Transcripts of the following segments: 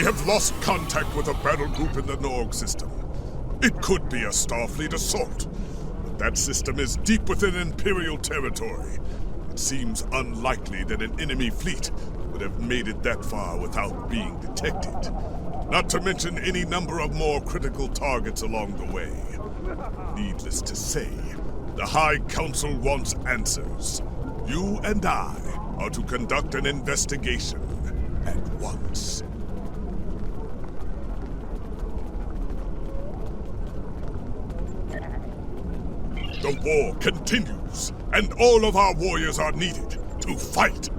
We have lost contact with a battle group in the Norg system. It could be a Starfleet assault, but that system is deep within Imperial territory. It seems unlikely that an enemy fleet would have made it that far without being detected. Not to mention any number of more critical targets along the way. Needless to say, the High Council wants answers. You and I are to conduct an investigation at once. The war continues, and all of our warriors are needed to fight.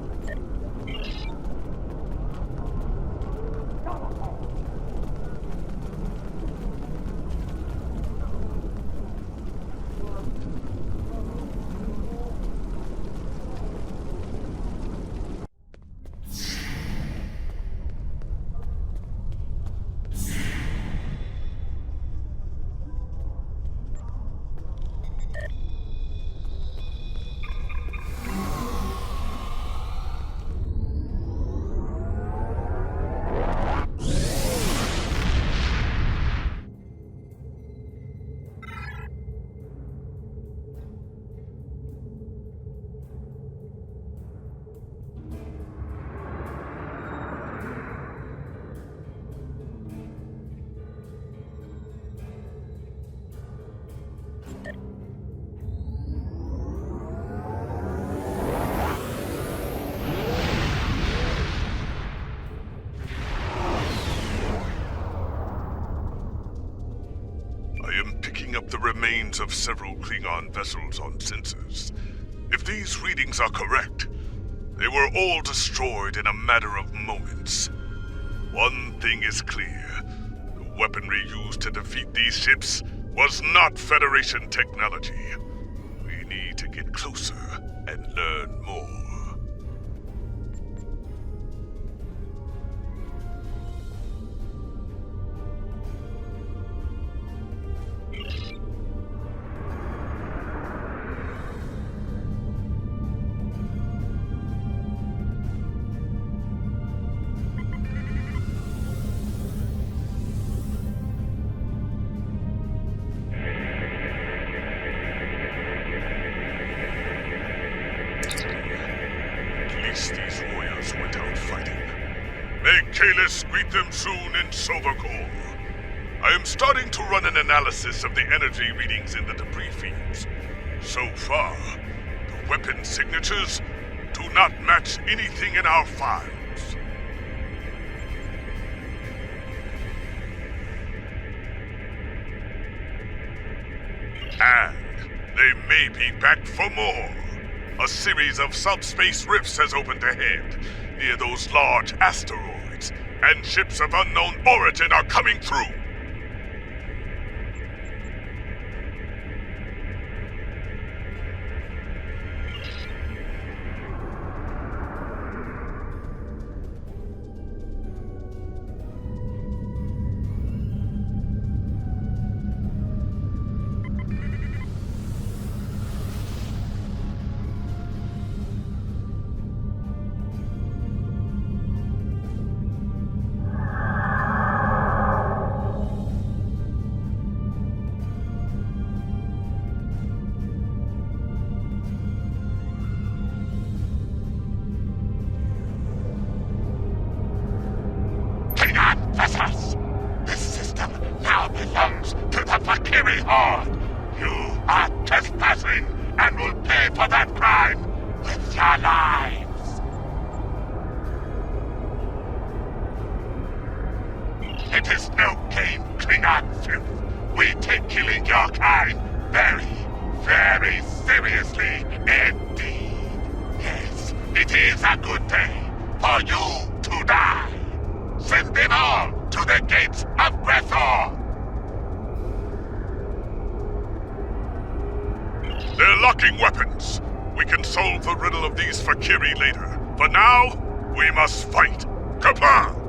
Up the remains of several Klingon vessels on sensors. If these readings are correct, they were all destroyed in a matter of moments. One thing is clear. The weaponry used to defeat these ships was not Federation technology. We need to get closer and learn more. These warriors went out fighting. May Kalis greet them soon in Sobakor. I am starting to run an analysis of the energy readings in the debris fields. So far, the weapon signatures do not match anything in our files. And they may be back for more. A series of subspace rifts has opened ahead, near those large asteroids, and ships of unknown origin are coming through. Vessels! This system now belongs to the Fek'Ihri Horde! You are trespassing and will pay for that crime with your lives! It is no game, Klingon filth. We take killing your kind very, very seriously indeed. Yes, it is a good day for you to die. Send them all to the gates of Reborn! They're locking weapons. We can solve the riddle of these Fek'Ihri later. For now, we must fight. Kapla!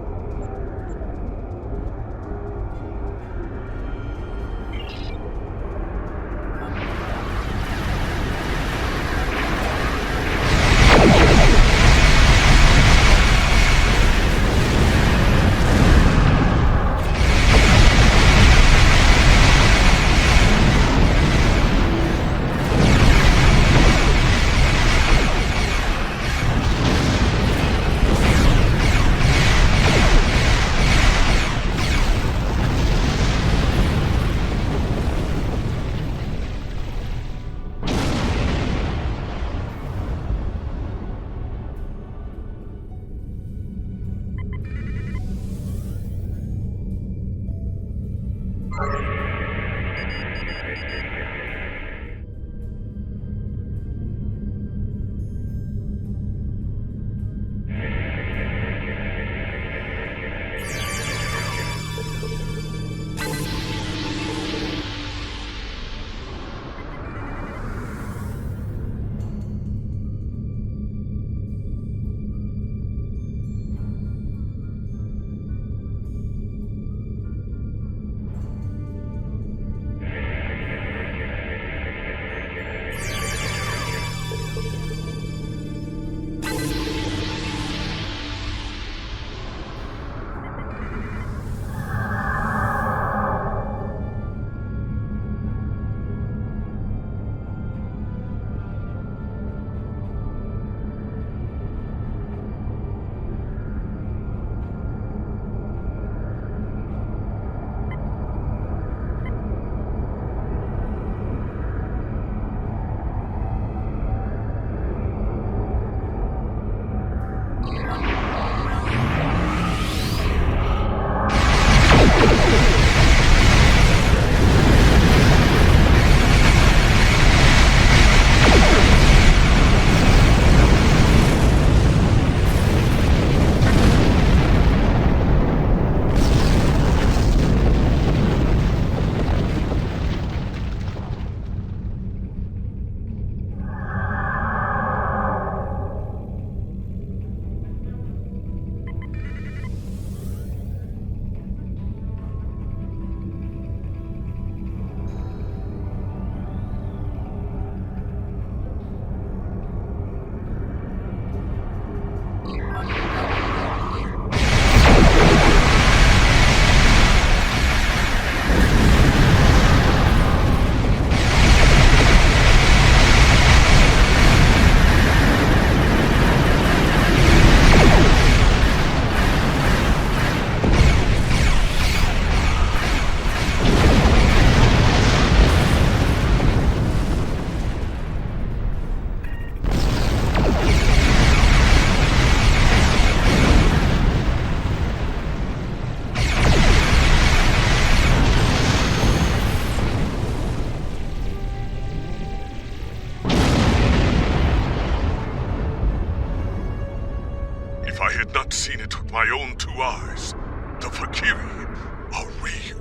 If I had not seen it with my own two eyes, the Fek'Ihri are real.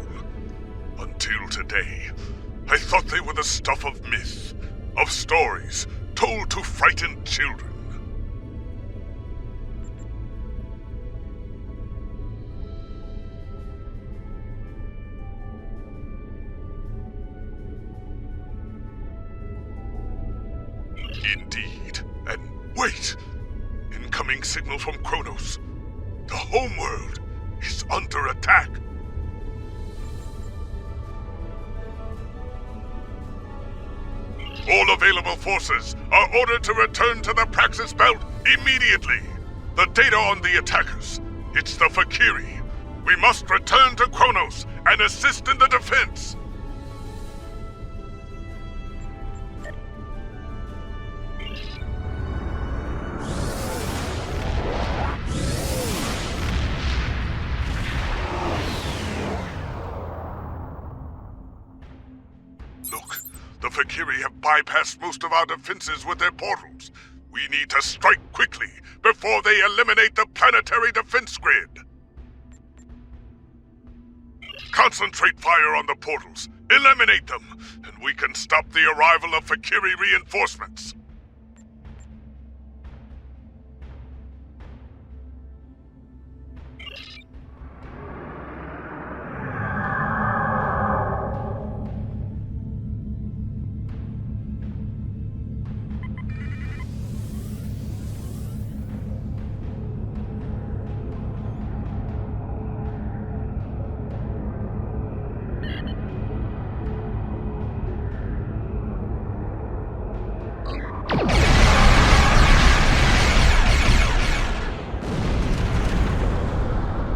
Until today, I thought they were the stuff of myth, of stories told to frighten children. Indeed. And wait! Incoming signal from Kronos. The homeworld is under attack. All available forces are ordered to return to the Praxis Belt immediately. The data on the attackers. It's the Fek'Ihri. We must return to Kronos and assist in the defense. Look, the Fek'Ihri have bypassed most of our defenses with their portals. We need to strike quickly before they eliminate the planetary defense grid. Concentrate fire on the portals, eliminate them, and we can stop the arrival of Fek'Ihri reinforcements.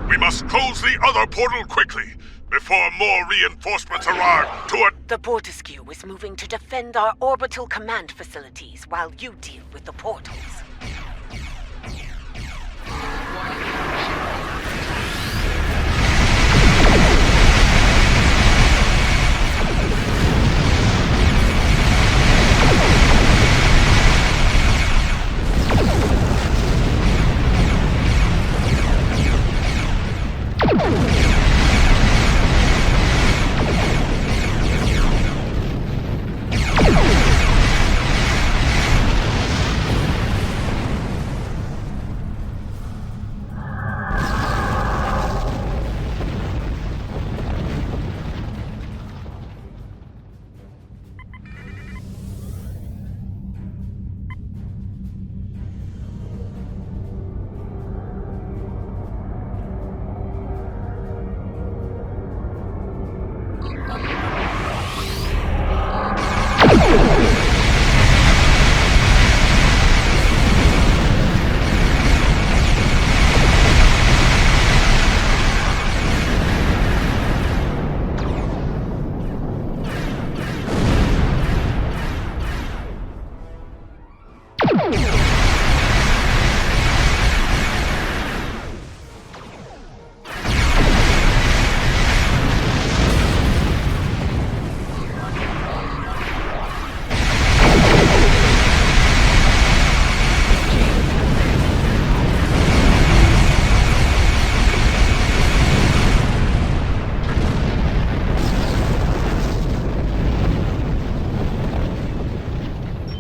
We must close the other portal quickly, before more reinforcements arrive to The Portescue is moving to defend our orbital command facilities while you deal with the portals.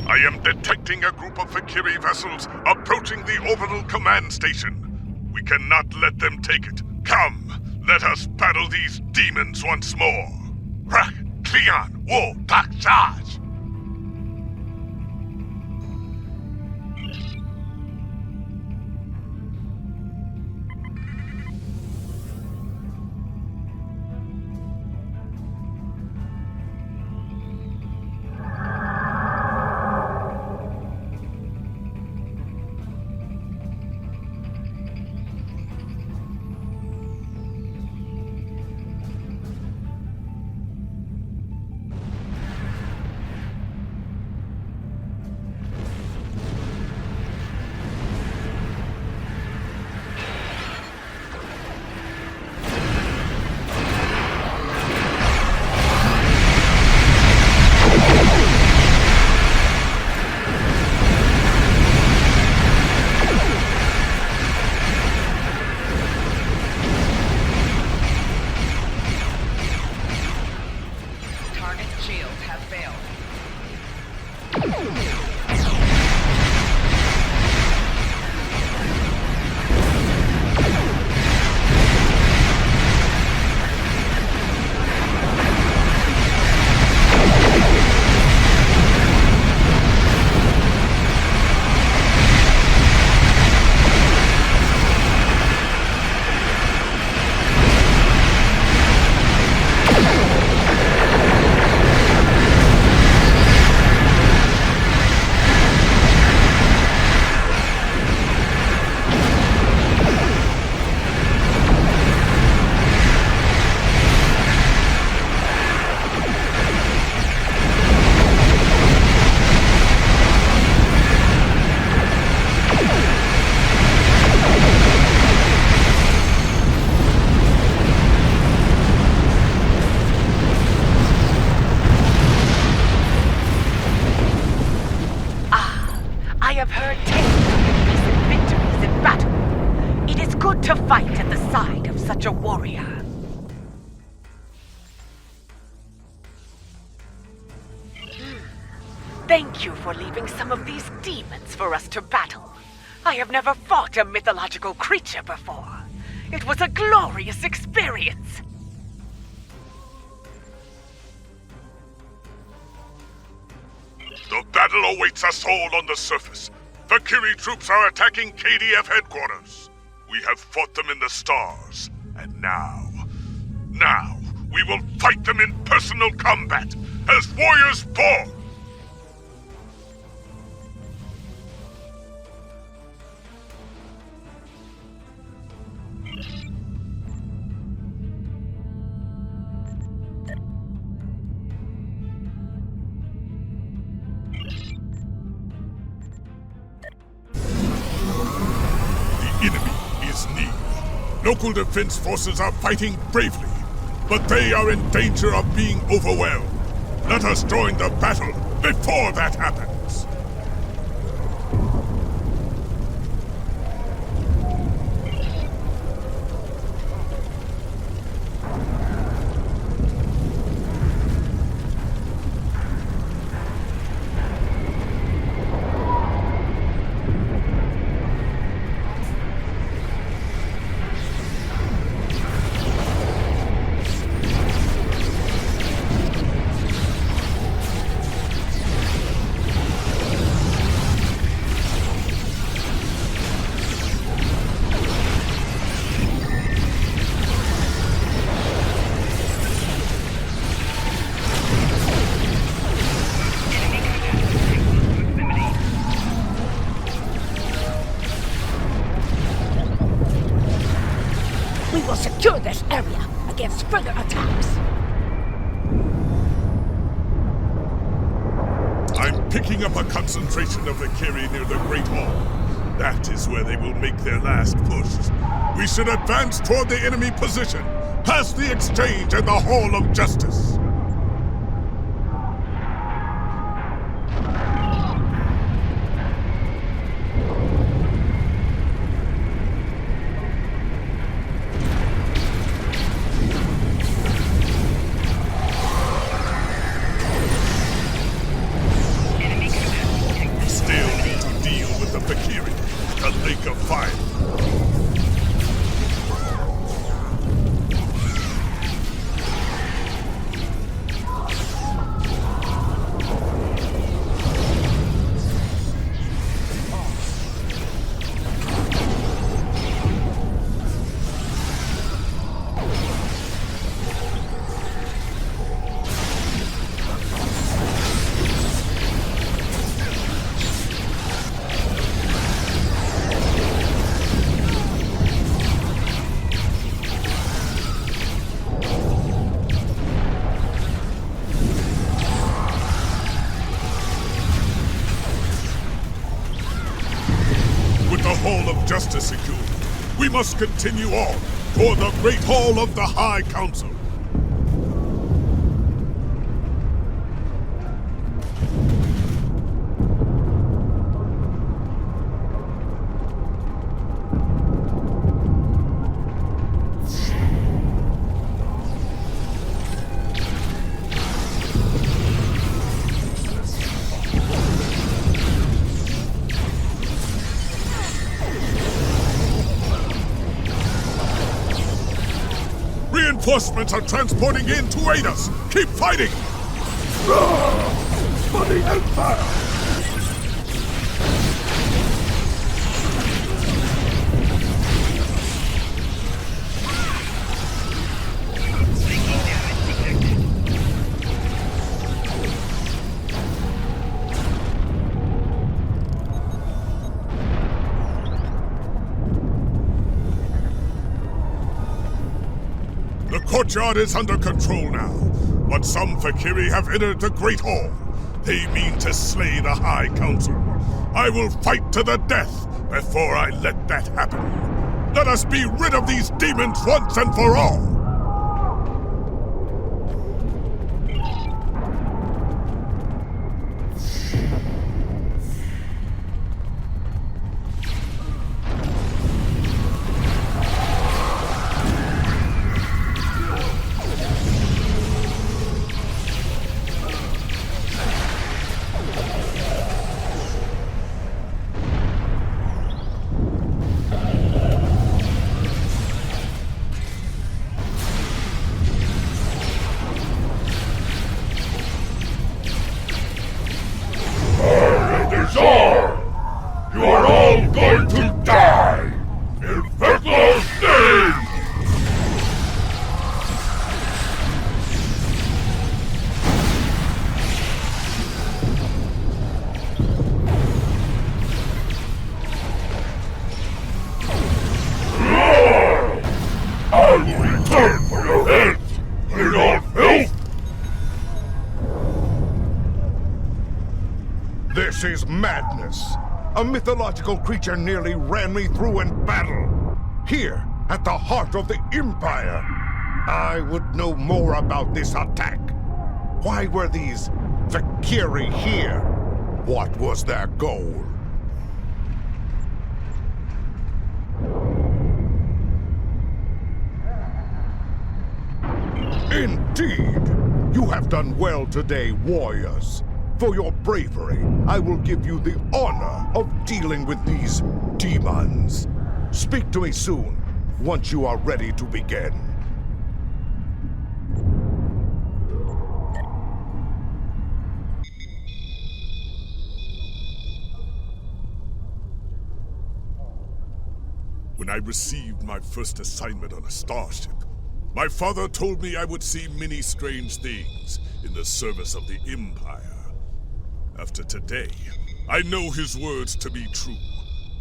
I am detecting a group of Fek'Ihri vessels approaching the orbital command station. We cannot let them take it. Come, let us battle these demons once more. Rekt, Klingon, Wo, Tak, Charge! To fight at the side of such a warrior. Thank you for leaving some of these demons for us to battle. I have never fought a mythological creature before. It was a glorious experience. The battle awaits us all on the surface. Fek'Ihri troops are attacking KDF headquarters. We have fought them in the stars, and now, we will fight them in personal combat, as warriors born! The enemy is near. Local defense forces are fighting bravely, but they are in danger of being overwhelmed. Let us join the battle before that happens. picking up a concentration of Fek'Ihri near the Great Hall. That is where they will make their last push. We should advance toward the enemy position, past the exchange and the Hall of Justice. Justice secured, we must continue on toward the Great Hall of the High Council. Reinforcements are transporting in to aid us! Keep fighting! For the Empire! The courtyard is under control now, but some Fek'Ihri have entered the Great Hall. They mean to slay the High Council. I will fight to the death before I let that happen. Let us be rid of these demons once and for all! You are all going to die! In Fek'Ihri's name! I will return for your heads, Klingon filth! This is madness! A mythological creature nearly ran me through in battle! Here, at the heart of the Empire! I would know more about this attack. Why were these Fek'Ihri here? What was their goal? Indeed! You have done well today, warriors. For your bravery, I will give you the honor of dealing with these demons. Speak to me soon, once you are ready to begin. When I received my first assignment on a starship, my father told me I would see many strange things in the service of the Empire. After today, I know his words to be true.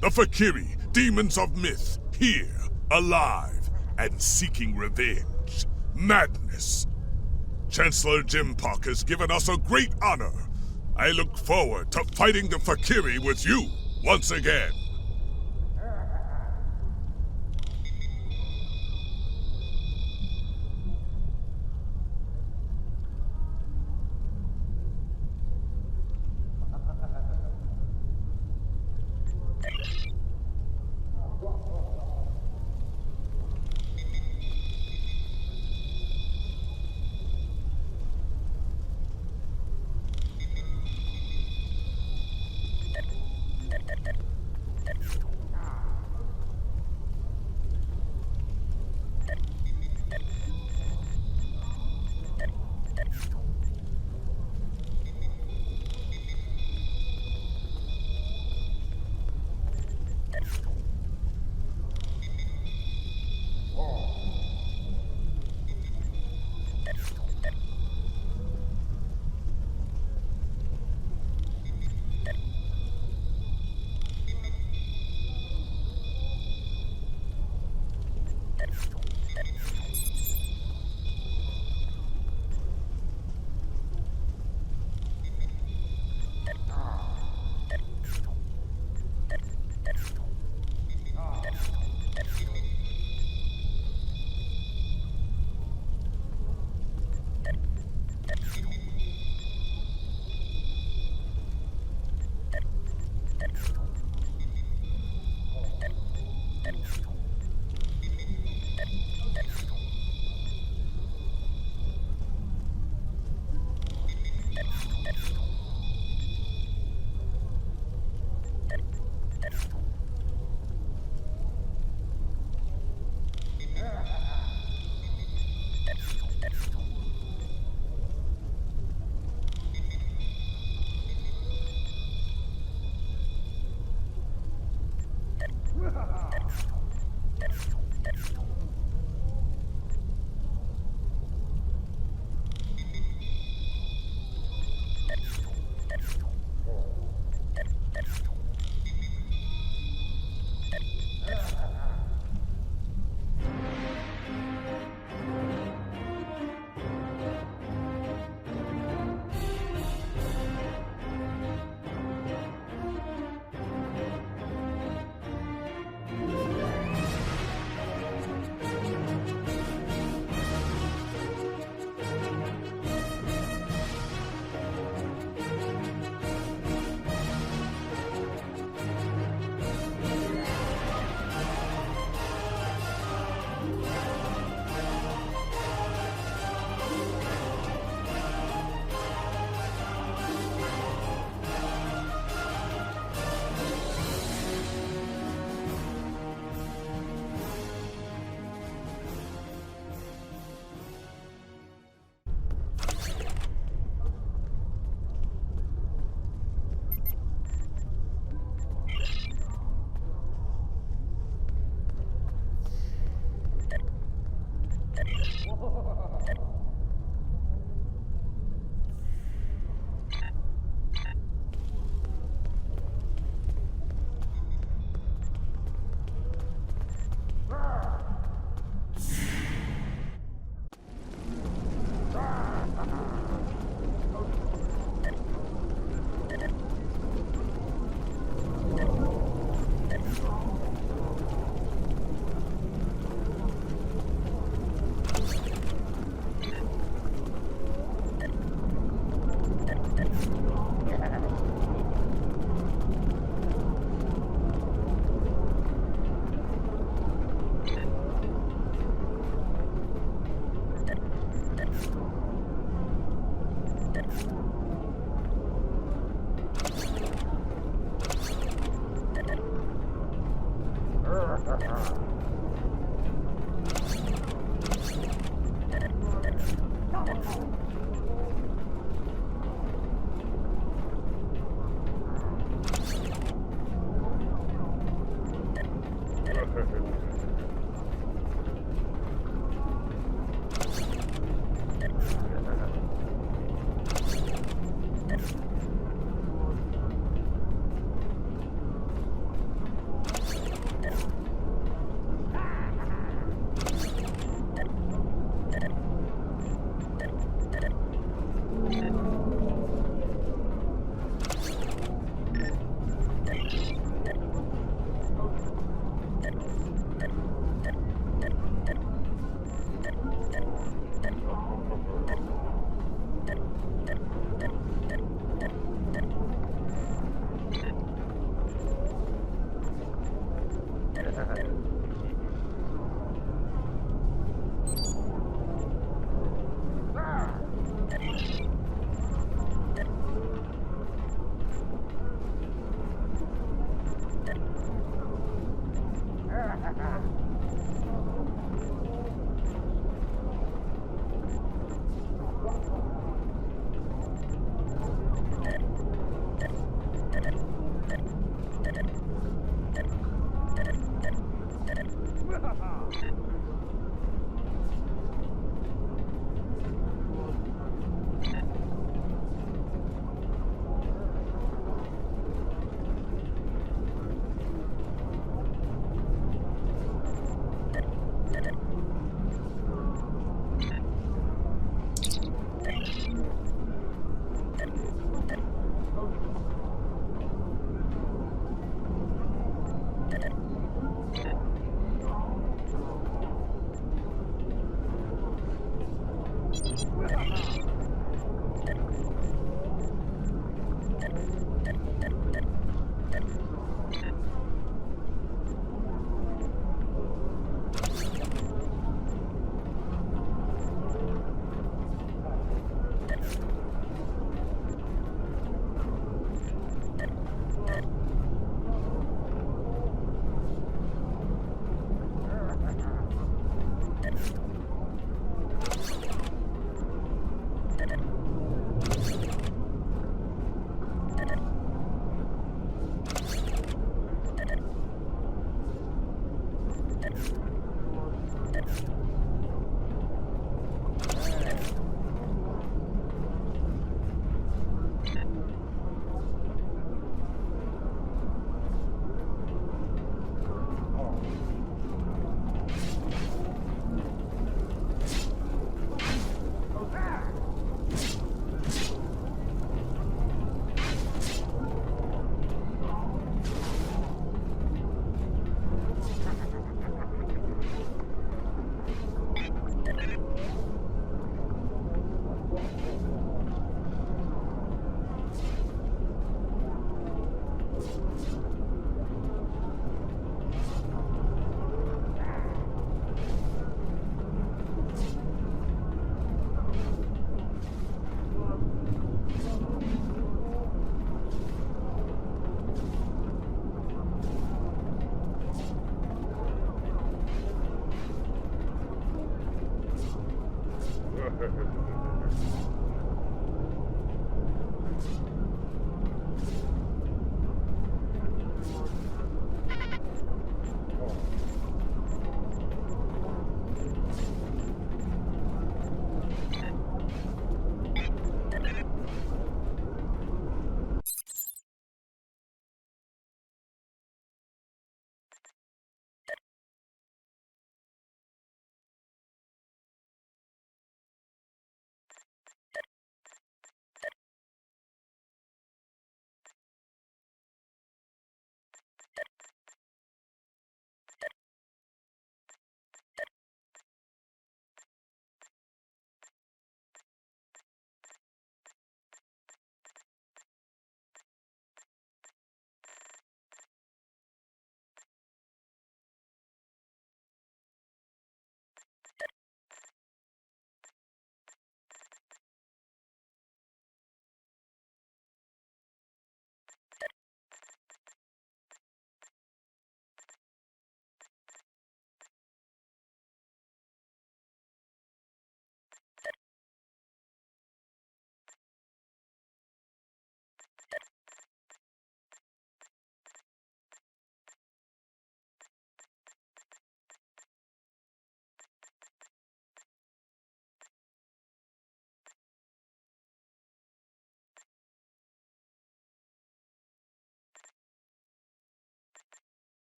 The Fek'Ihri, demons of myth, here, alive, and seeking revenge. Madness. Chancellor Jimpock has given us a great honor, I look forward to fighting the Fek'Ihri with you once again.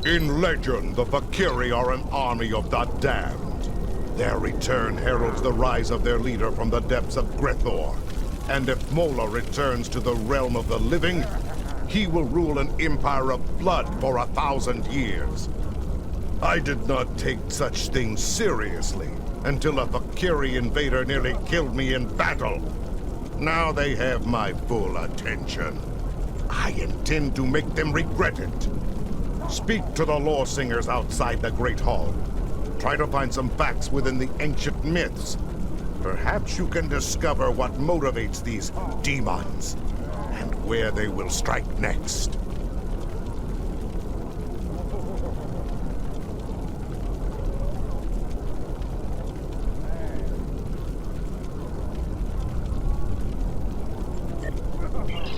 In legend, the Fek'Ihri are an army of the damned. Their return heralds the rise of their leader from the depths of Grethor. And if Mola returns to the realm of the living, he will rule an empire of blood for 1,000 years. I did not take such things seriously until a Fek'Ihri invader nearly killed me in battle. Now they have my full attention. I intend to make them regret it. Speak to the Loresingers outside the Great Hall. Try to find some facts within the ancient myths. Perhaps you can discover what motivates these demons, and where they will strike next.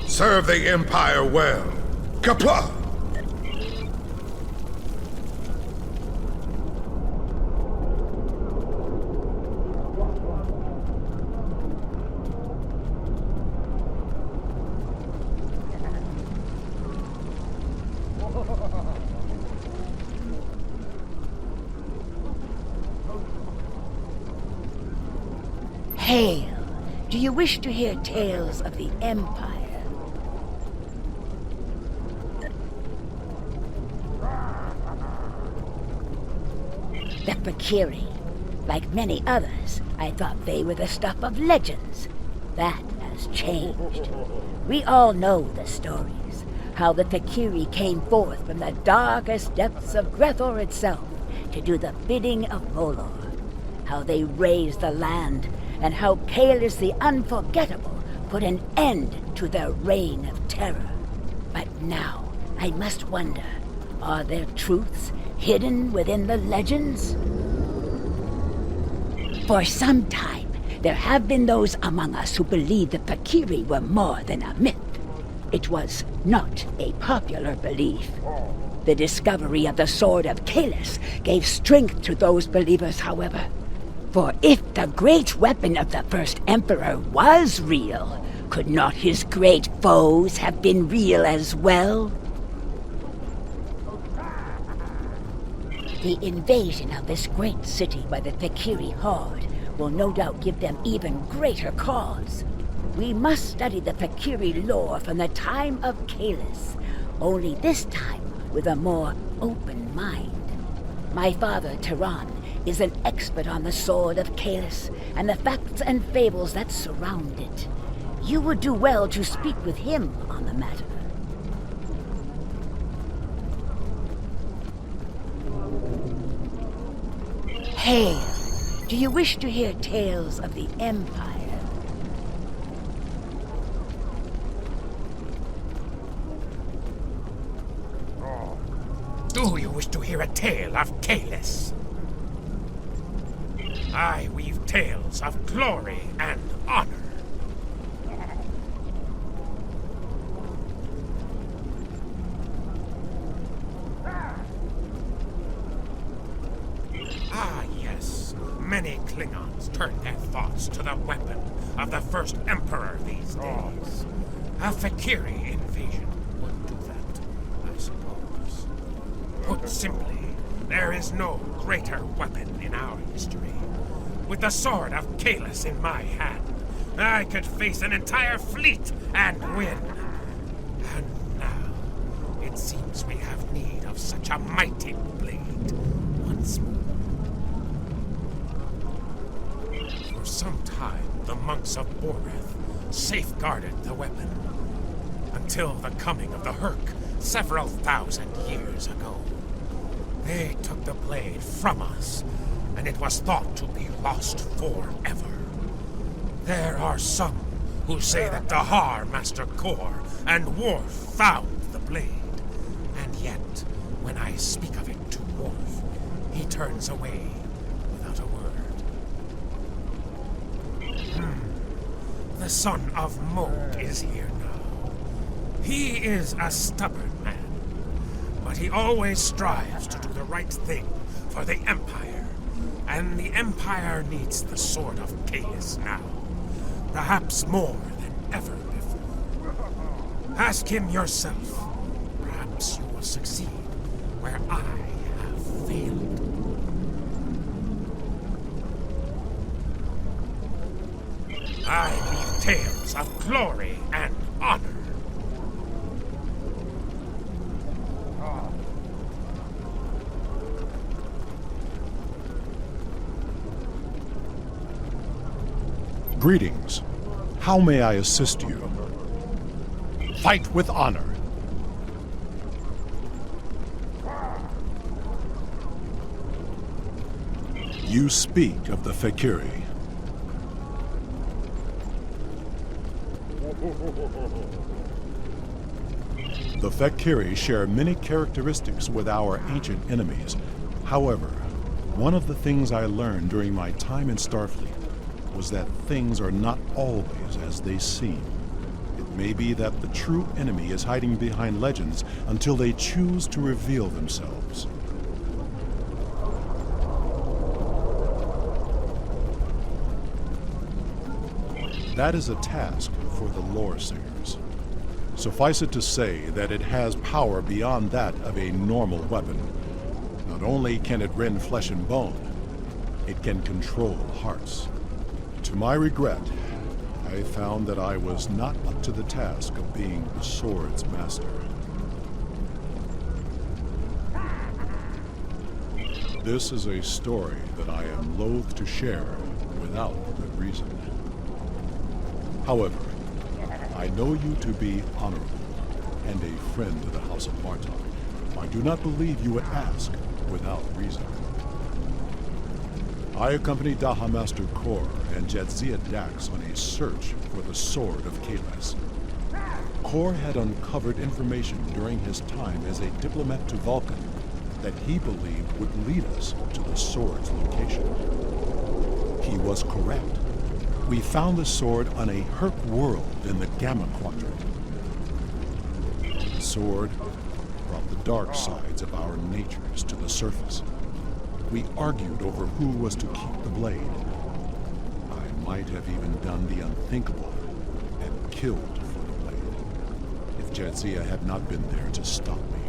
Serve the Empire well. Kapla! Hail! Do you wish to hear tales of the Empire? The Fek'Ihri. Like many others, I thought they were the stuff of legends. That has changed. We all know the stories. How the Fek'Ihri came forth from the darkest depths of Grethor itself to do the bidding of Molor. How they raised the land, and how Kalis the Unforgettable put an end to their reign of terror. But now, I must wonder, are there truths hidden within the legends? For some time, there have been those among us who believe the Fek'Ihri were more than a myth. It was not a popular belief. The discovery of the Sword of Kalis gave strength to those believers, however. For if the great weapon of the first Emperor was real, could not his great foes have been real as well? The invasion of this great city by the Fek'Ihri horde will no doubt give them even greater cause. We must study the Fek'Ihri lore from the time of Kalis, only this time with a more open mind. My father, Tehran, is an expert on the Sword of Kalis and the facts and fables that surround it. You would do well to speak with him on the matter. Hail! Do you wish to hear tales of the Empire? Do you wish to hear a tale of Kalis? I weave tales of glory and honor. Ah, yes. Many Klingons turn their thoughts to the weapon of the first Emperor these days. A Fek'Ihri invasion would do that, I suppose. Put simply, there is no greater weapon in our history. With the Sword of Kalis in my hand, I could face an entire fleet and win. And now, it seems we have need of such a mighty blade once more. For some time, the monks of Boreth safeguarded the weapon, until the coming of the Herc several thousand years ago. They took the blade from us, and it was thought to be lost forever. There are some who say that Dahar Master Kor and Worf found the blade, and yet, when I speak of it to Worf, he turns away without a word. The son of Mode is here now. He is a stubborn man, but he always strives to do the right thing for the Empire. And the Empire needs the Sword of Kalis now. Perhaps more than ever before. Ask him yourself. Perhaps you will succeed. where I have failed. I weave tales of glory and honor. Greetings. How may I assist you? Fight with honor. You speak of the Fek'Ihri. The Fek'Ihri share many characteristics with our ancient enemies. However, one of the things I learned during my time in Starfleet was that things are not always as they seem. It may be that the true enemy is hiding behind legends until they choose to reveal themselves. That is a task for the Loresingers. Suffice it to say that it has power beyond that of a normal weapon. Not only can it rend flesh and bone, it can control hearts. To my regret, I found that I was not up to the task of being the sword's master. This is a story that I am loath to share without good reason. However, I know you to be honorable and a friend to the House of Martok. I do not believe you would ask without reason. I accompanied Daha Master Kor and Jadzia Dax on a search for the Sword of Kahless. Kor had uncovered information during his time as a diplomat to Vulcan that he believed would lead us to the sword's location. He was correct. We found the sword on a Herc world in the Gamma Quadrant. The sword brought the dark sides of our natures to the surface. We argued over who was to keep the blade. I might have even done the unthinkable and killed for the blade, if Jadzia had not been there to stop me.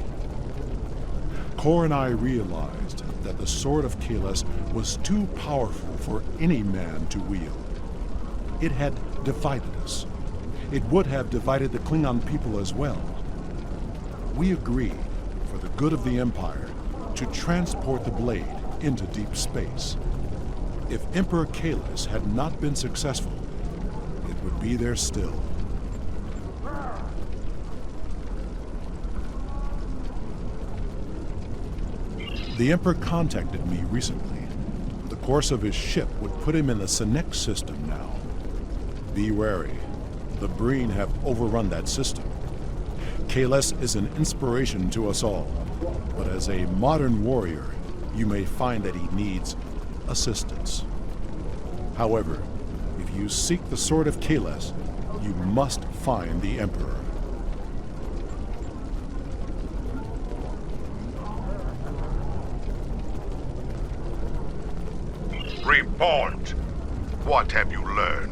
Kor and I realized that the Sword of Kahless was too powerful for any man to wield. It had divided us. It would have divided the Klingon people as well. We agreed, for the good of the Empire, to transport the blade into deep space. If Emperor Kahless had not been successful, it would be there still. The Emperor contacted me recently. The course of his ship would put him in the Senec system now. Be wary. The Breen have overrun that system. Kahless is an inspiration to us all, but as a modern warrior, you may find that he needs assistance. However, if you seek the Sword of Kahless, you must find the Emperor. Reborn, what have you learned?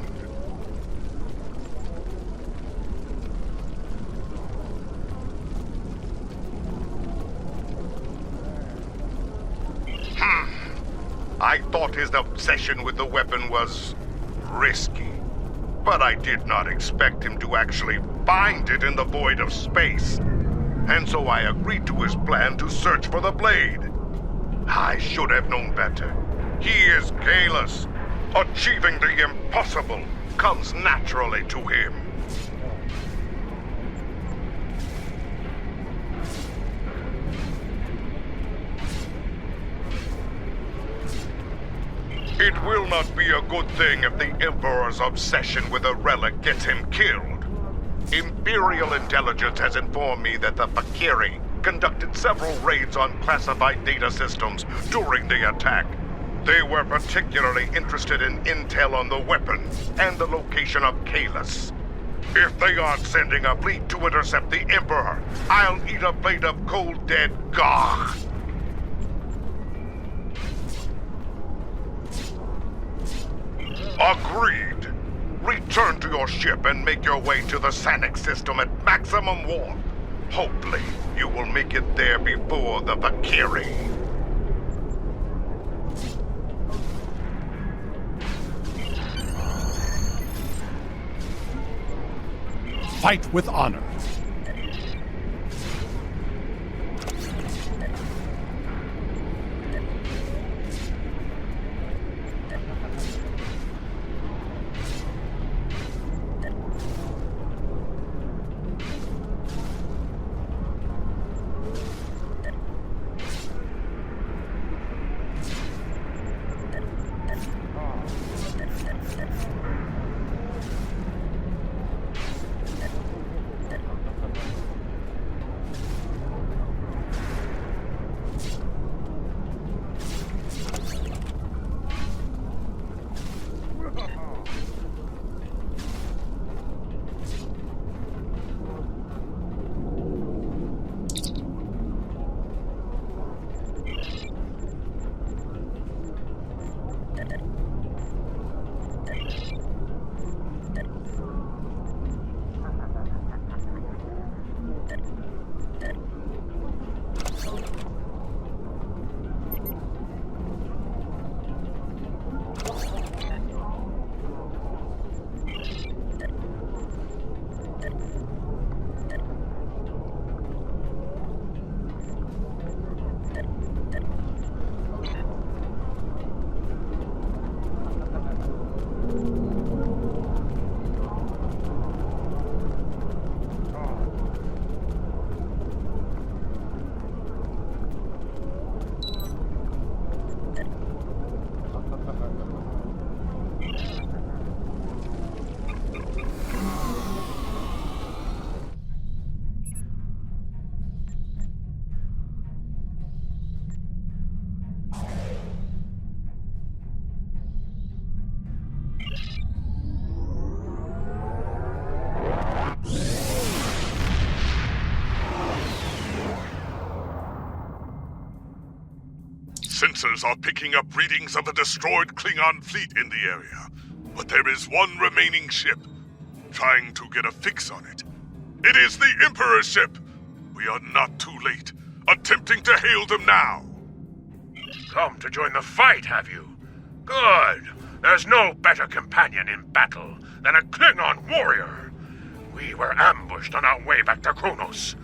I thought his obsession with the weapon was risky, but I did not expect him to actually find it in the void of space. And so I agreed to his plan to search for the blade. I should have known better. He is Kahless. Achieving the impossible comes naturally to him. It will not be a good thing if the Emperor's obsession with a relic gets him killed. Imperial intelligence has informed me that the Fek'Ihri conducted several raids on classified data systems during the attack. They were particularly interested in intel on the weapon and the location of Kahless. If they aren't sending a fleet to intercept the Emperor, I'll eat a plate of cold dead gagh. Agreed. Return to your ship and make your way to the Sanic system at maximum warp. Hopefully, you will make it there before the Fek'Ihri. Fight with honor. Sensors are picking up readings of a destroyed Klingon fleet in the area, but there is one remaining ship. Trying to get a fix on it. It is the Emperor's ship! We are not too late. Attempting to hail them now. Come to join the fight, have you? Good. There's no better companion in battle than a Klingon warrior. We were ambushed on our way back to Kronos.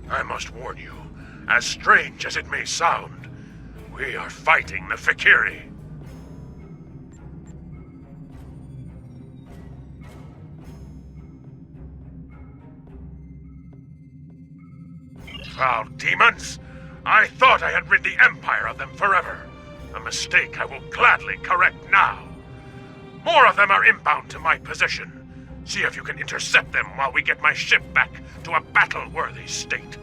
I must warn you, as strange as it may sound, we are fighting the Fek'Ihri. Foul demons! I thought I had rid the Empire of them forever. A mistake I will gladly correct now. More of them are inbound to my position. See if you can intercept them while we get my ship back to a battle-worthy state.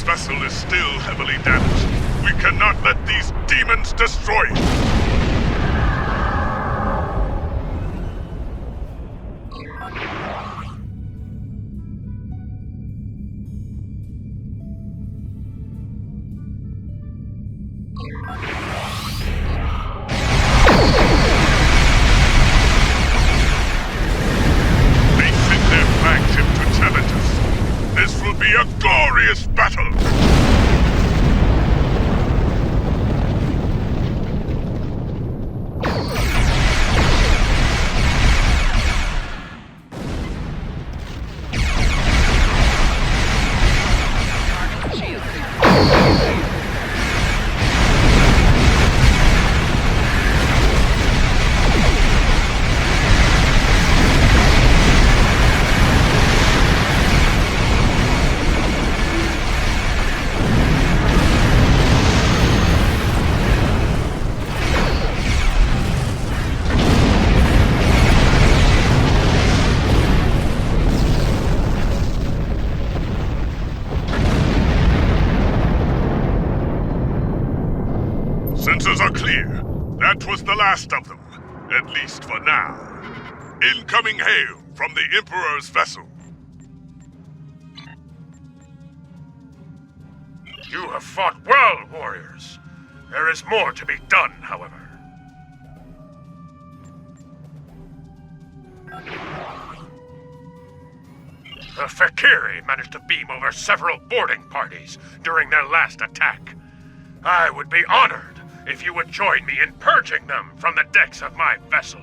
Vessel is still heavily damaged. We cannot let these demons destroy it. They sent their flagship to challenge us. This will be a glorious battle! the last of them, at least for now. Incoming hail from the Emperor's vessel. You have fought well, warriors. There is more to be done, however. The Fek'Ihri managed to beam over several boarding parties during their last attack. I would be honored if you would join me in purging them from the decks of my vessel.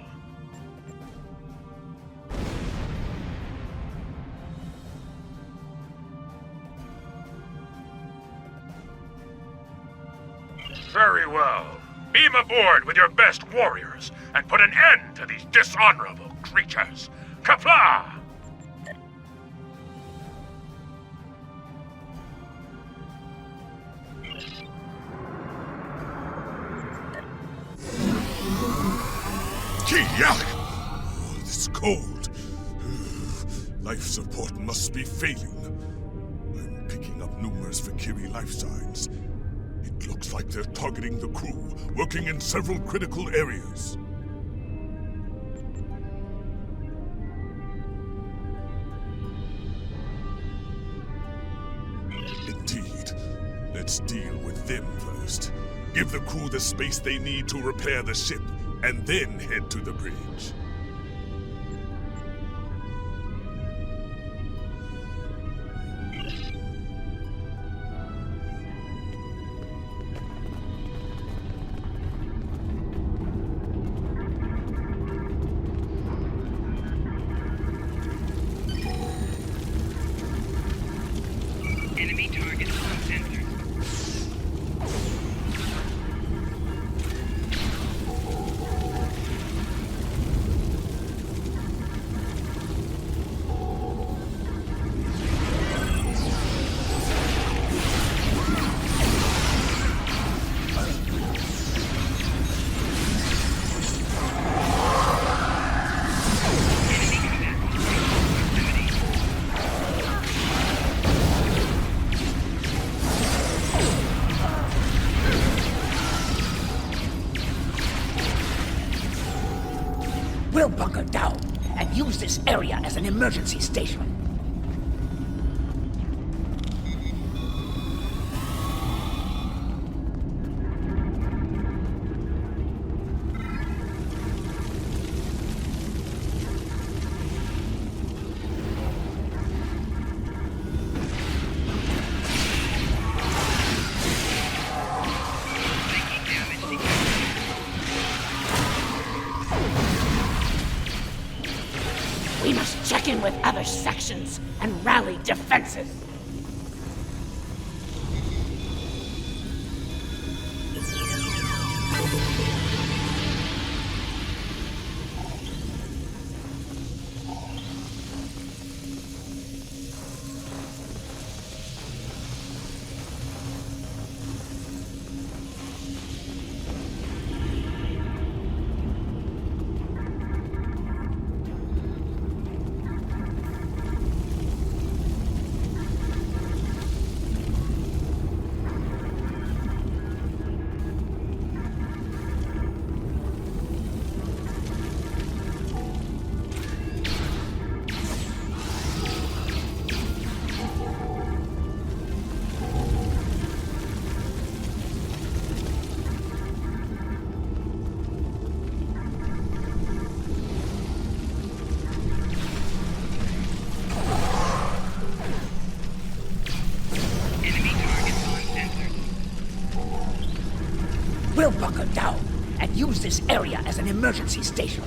Very well. Beam aboard with your best warriors and put an end to these dishonorable creatures. Kapla! Yuck! Oh, this cold. Life support must be failing. I'm picking up numerous Fek'Ihri life signs. It looks like they're targeting the crew, working in several critical areas. Indeed. Let's deal with them first. Give the crew the space they need to repair the ship, and then head to the bridge. Enemy targets on sensors. We'll bunker down and use this area as an emergency station. We must check in with other sections and rally defenses. We'll bunker down and use this area as an emergency station.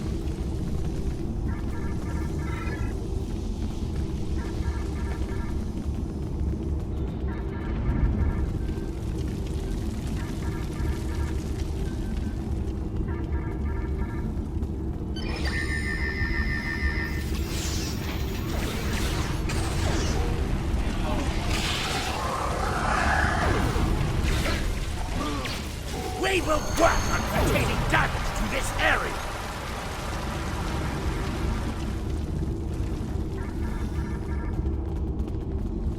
We will work on containing damage to this area!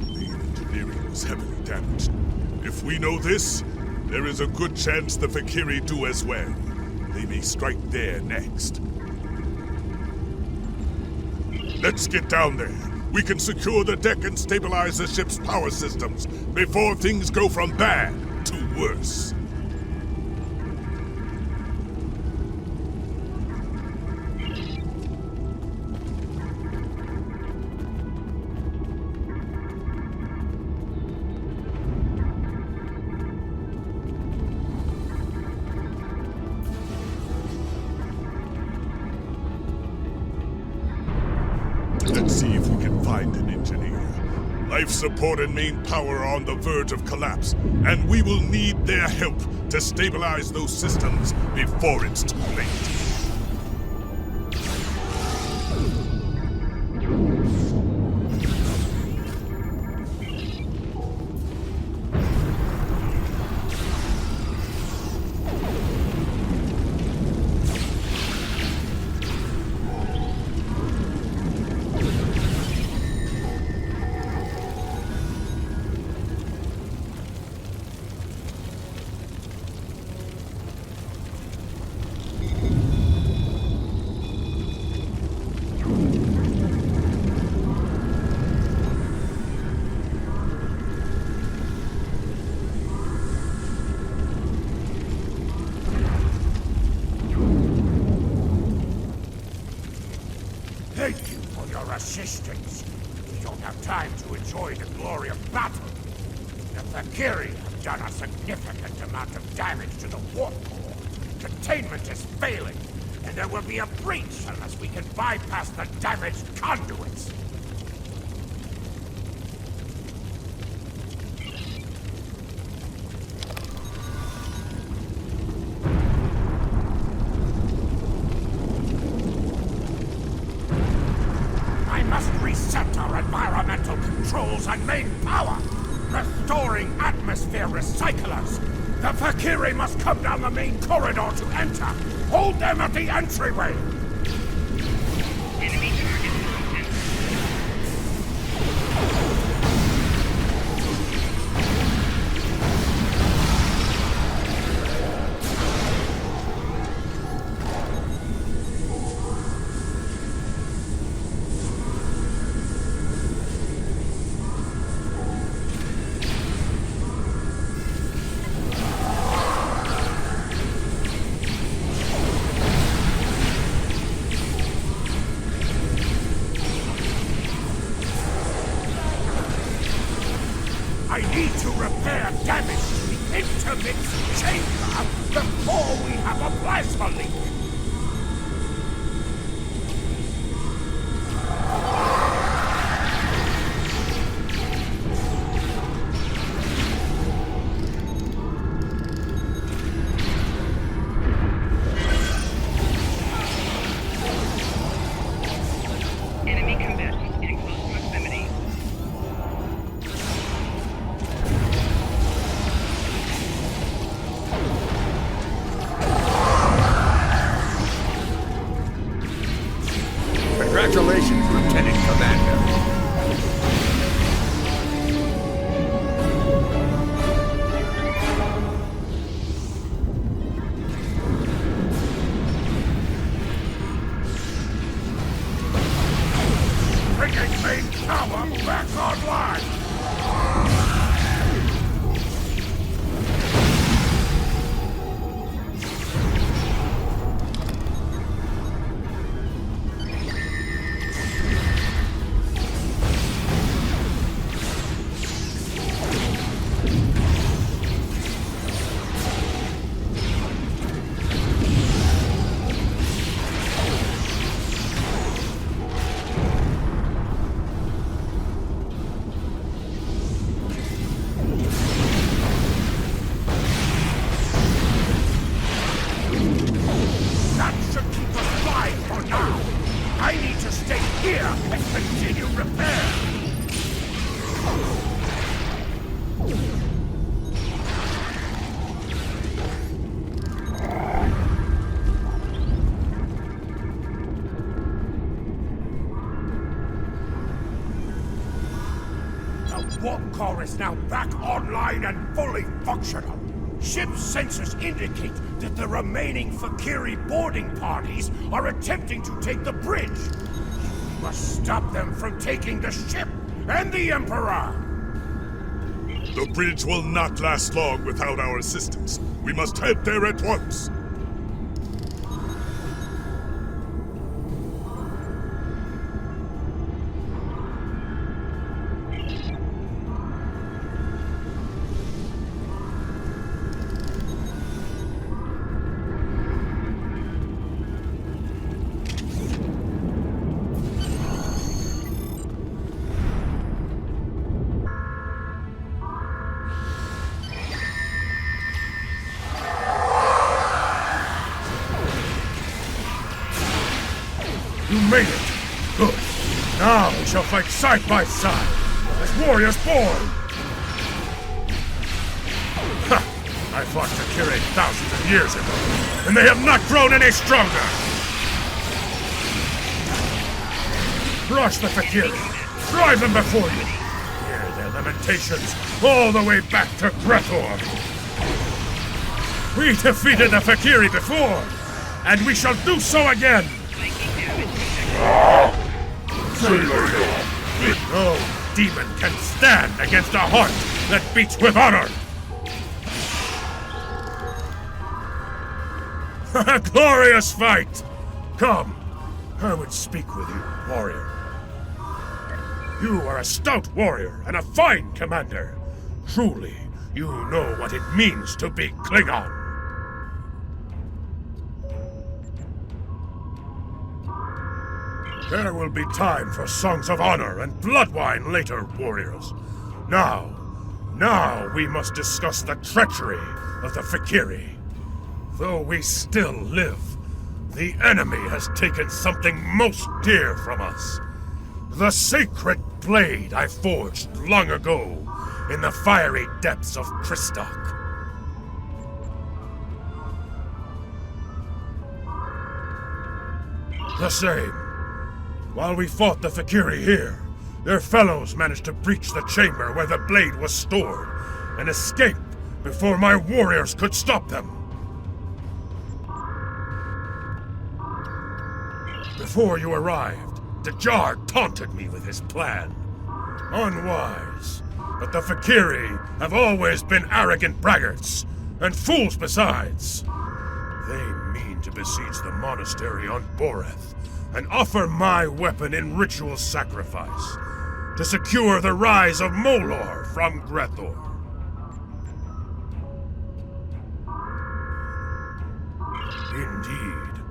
The engineering was heavily damaged. If we know this, there is a good chance the Fek'Ihri do as well. They may strike there next. Let's get down there. We can secure the deck and stabilize the ship's power systems before things go from bad to worse. Let's see if we can find an engineer. Life support and main power are on the verge of collapse, and we will need their help to stabilize those systems before it's too late. Thank you for your assistance. We don't have time to enjoy the glory of battle. The Fek'Ihri have done a significant amount of damage to the warp core. Containment is failing, and there will be a breach unless we can bypass the damaged conduits. Reset our environmental controls and main power! Restoring atmosphere recyclers! The Fek'Ihri must come down the main corridor to enter! Hold them at the entryway! Enemy target content. I need to repair damage to the intermix chamber before we have a plasma leak! Enemy combatants in close proximity. Congratulations, Lieutenant Commander. Bringing main power back online! That should keep us alive for now! I need to stay here and continue repair! The warp core is now back online and fully functional. Ship sensors indicate that the remaining Fek'Ihri boarding parties are attempting to take the bridge. You must stop them from taking the ship and the Emperor! The bridge will not last long without our assistance. We must head there at once. You made it! Good. Now we shall fight side by side, as warriors born! Ha! I fought Fek'Ihri thousands of years ago, and they have not grown any stronger! Crush the Fek'Ihri! Drive them before you! Hear their lamentations all the way back to Grethor! We defeated the Fek'Ihri before, and we shall do so again! No demon can stand against a heart that beats with honor! A glorious fight! Come, I would speak with you, warrior. You are a stout warrior and a fine commander. Truly, you know what it means to be Klingon. There will be time for songs of honor and blood wine later, warriors. Now we must discuss the treachery of the Fek'Ihri. Though we still live, the enemy has taken something most dear from us. The sacred blade I forged long ago in the fiery depths of Christok. The same. While we fought the Fek'Ihri here, their fellows managed to breach the chamber where the blade was stored and escape before my warriors could stop them. Before you arrived, Dajar taunted me with his plan. Unwise, but the Fek'Ihri have always been arrogant braggarts, and fools besides. They mean to besiege the monastery on Boreth, and offer my weapon in ritual sacrifice to secure the rise of Molor from Grethor. Indeed.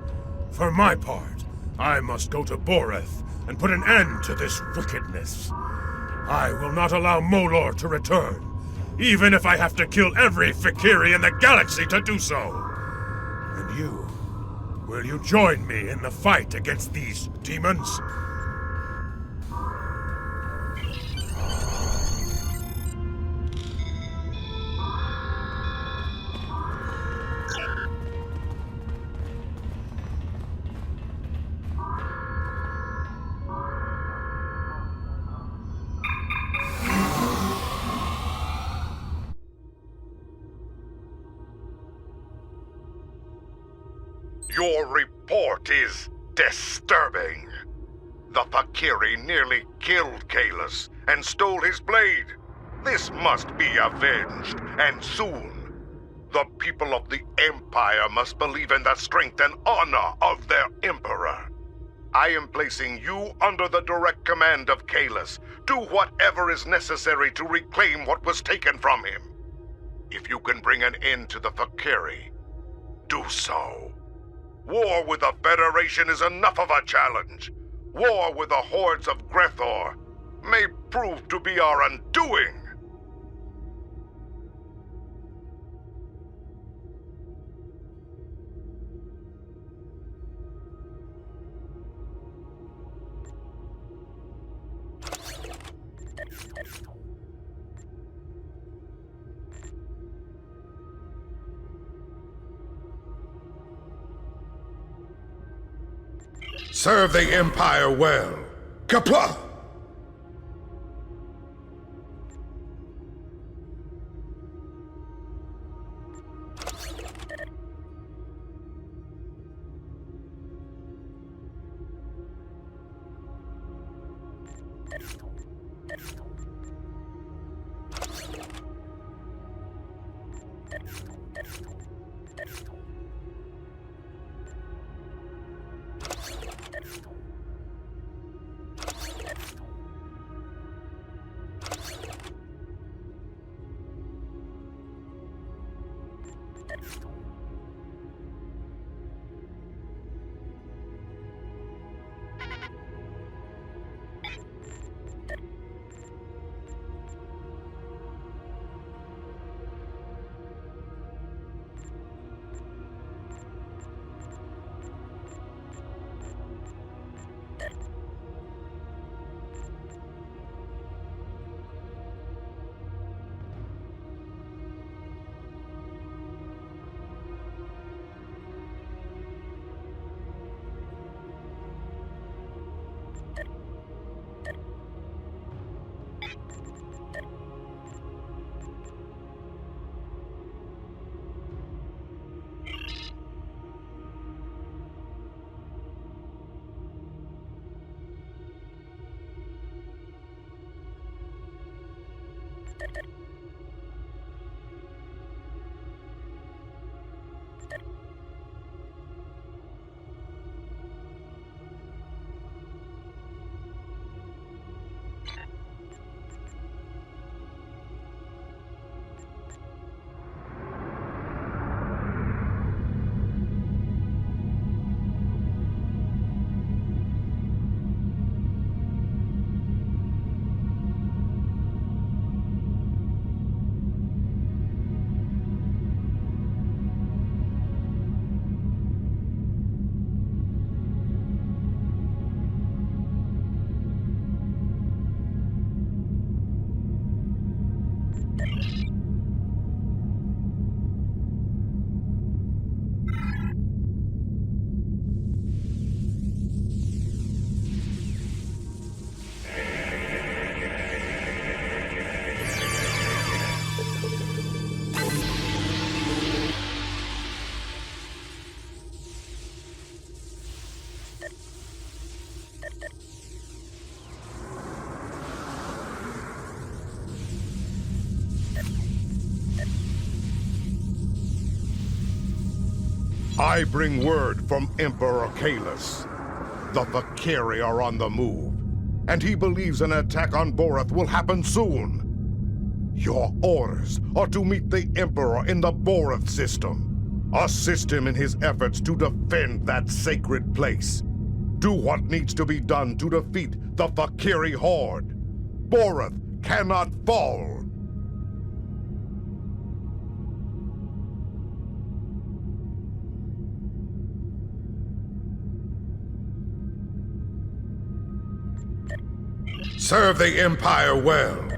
For my part, I must go to Boreth and put an end to this wickedness. I will not allow Molor to return, even if I have to kill every Fek'Ihri in the galaxy to do so. And you, will you join me in the fight against these demons? Your report is disturbing. The Fek'Ihri nearly killed Kahless and stole his blade. This must be avenged, and soon. The people of the Empire must believe in the strength and honor of their Emperor. I am placing you under the direct command of Kahless. Do whatever is necessary to reclaim what was taken from him. If you can bring an end to the Fek'Ihri, do so. War with the Federation is enough of a challenge. War with the hordes of Grethor may prove to be our undoing. Serve the Empire well. Kapla! I bring word from Emperor Kahless. The Fek'Ihri are on the move, and he believes an attack on Boreth will happen soon. Your orders are to meet the Emperor in the Boreth system. Assist him in his efforts to defend that sacred place. Do what needs to be done to defeat the Fek'Ihri horde. Boreth cannot fall. Serve the Empire well.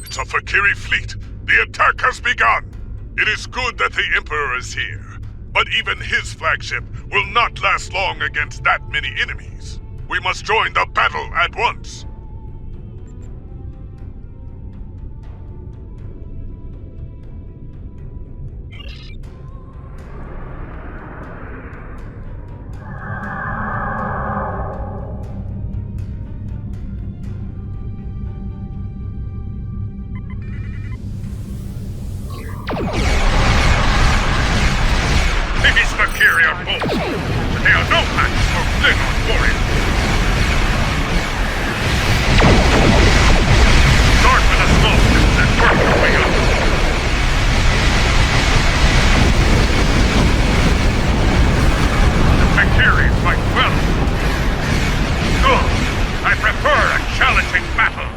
It's a Fek'Ihri fleet. The attack has begun. It is good that the Emperor is here, but even his flagship will not last long against that many enemies. We must join the battle at once. These Fek'Ihri are bold, but they are no match for Klingon warriors. Start with a small ships and work your way up. The Fek'Ihri fight well. Good. I prefer a challenging battle.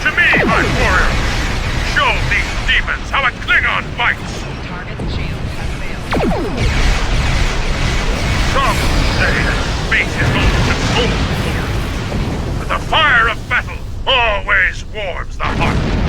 To me, my warrior, show demons how a Klingon fights! Target's shield has failed. Some say that space is going to cold, but the fire of battle always warms the heart.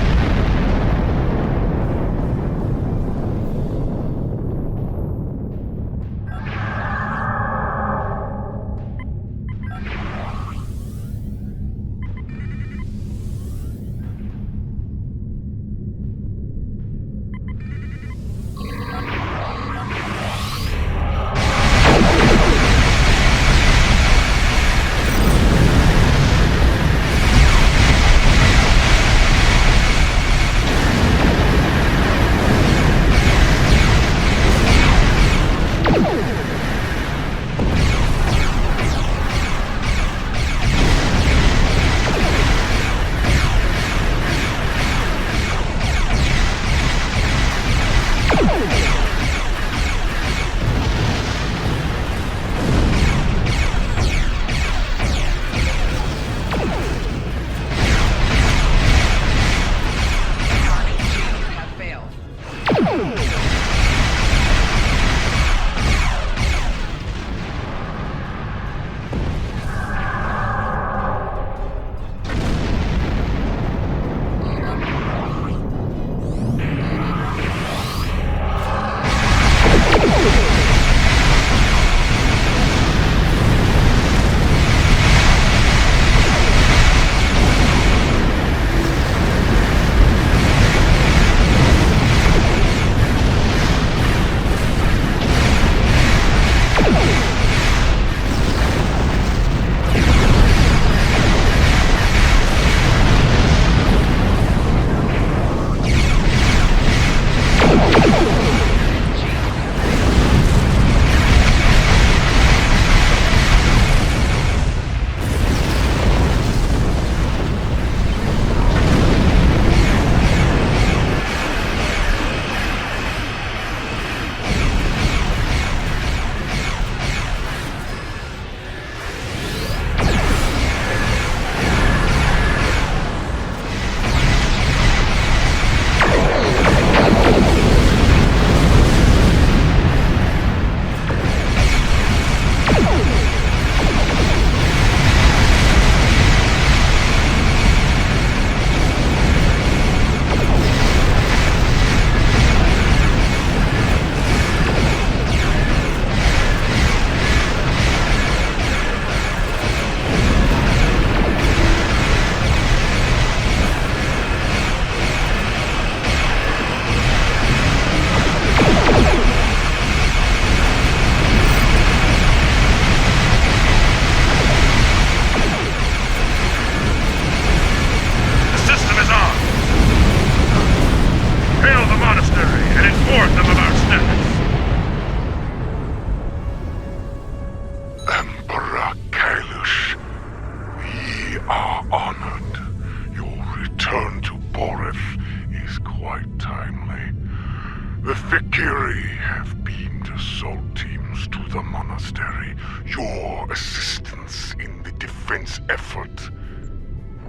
The Fek'Ihri have beamed assault teams to the monastery. Your assistance in the defense effort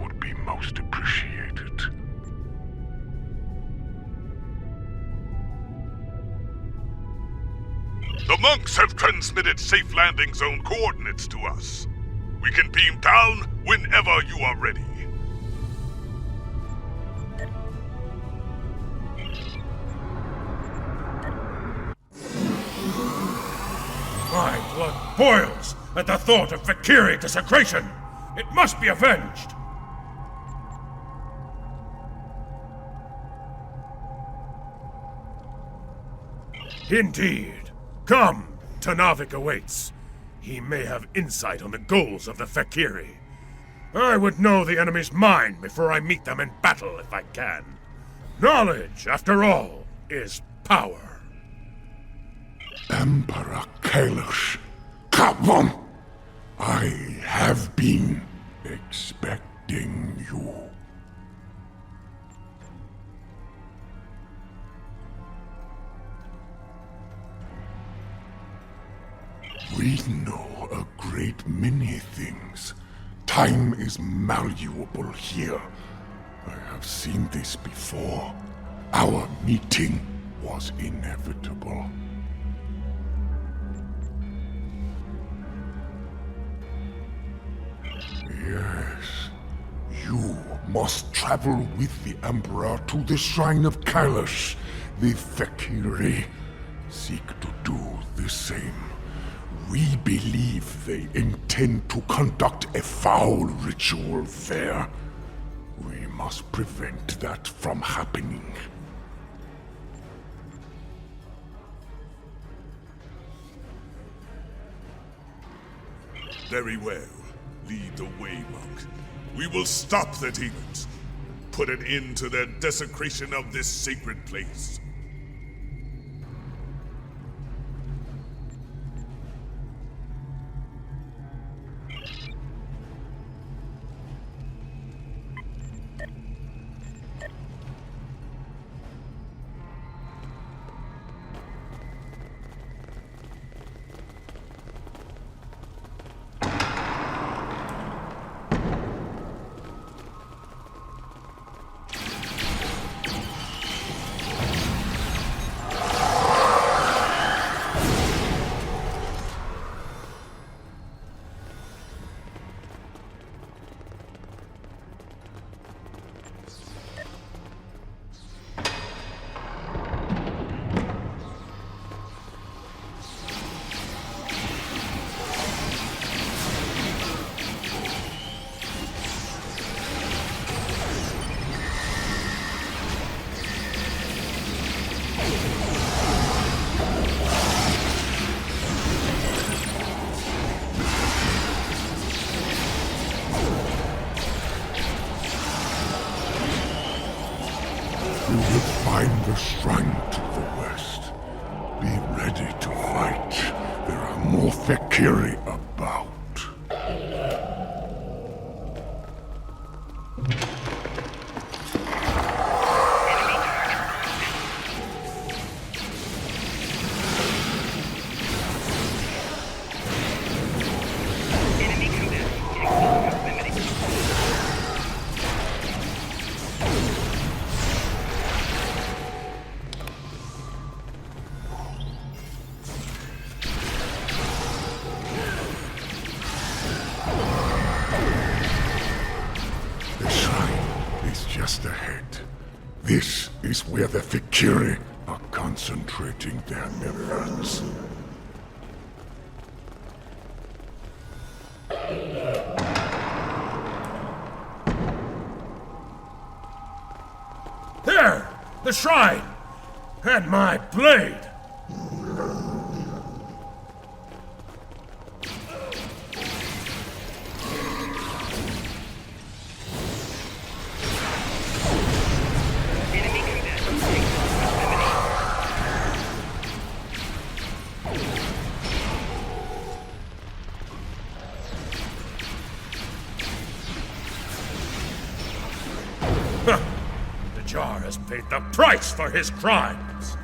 would be most appreciated. The monks have transmitted safe landing zone coordinates to us. We can beam down whenever you are ready. My blood boils at the thought of Fek'Ihri desecration. It must be avenged. Indeed. Come, Tanavik awaits. He may have insight on the goals of the Fek'Ihri. I would know the enemy's mind before I meet them in battle if I can. Knowledge, after all, is power. Emperor Kailash, come on! I have been expecting you. We know a great many things. Time is malleable here. I have seen this before. Our meeting was inevitable. Yes, you must travel with the Emperor to the Shrine of Kailash. The Fek'Ihri seek to do the same. We believe they intend to conduct a foul ritual there. We must prevent that from happening. Very well. Lead the way, monk. We will stop the demons. Put an end to their desecration of this sacred place. You will find the shrine to the west. Be ready to fight. There are more Fek'Ihri about. Enemy combat in close proximity. The shrine is just ahead. This is where the Fek'Ihri are concentrating their efforts. There! The shrine! And my blade! Enemy combat in close proximity. The jar has paid the price for his crimes!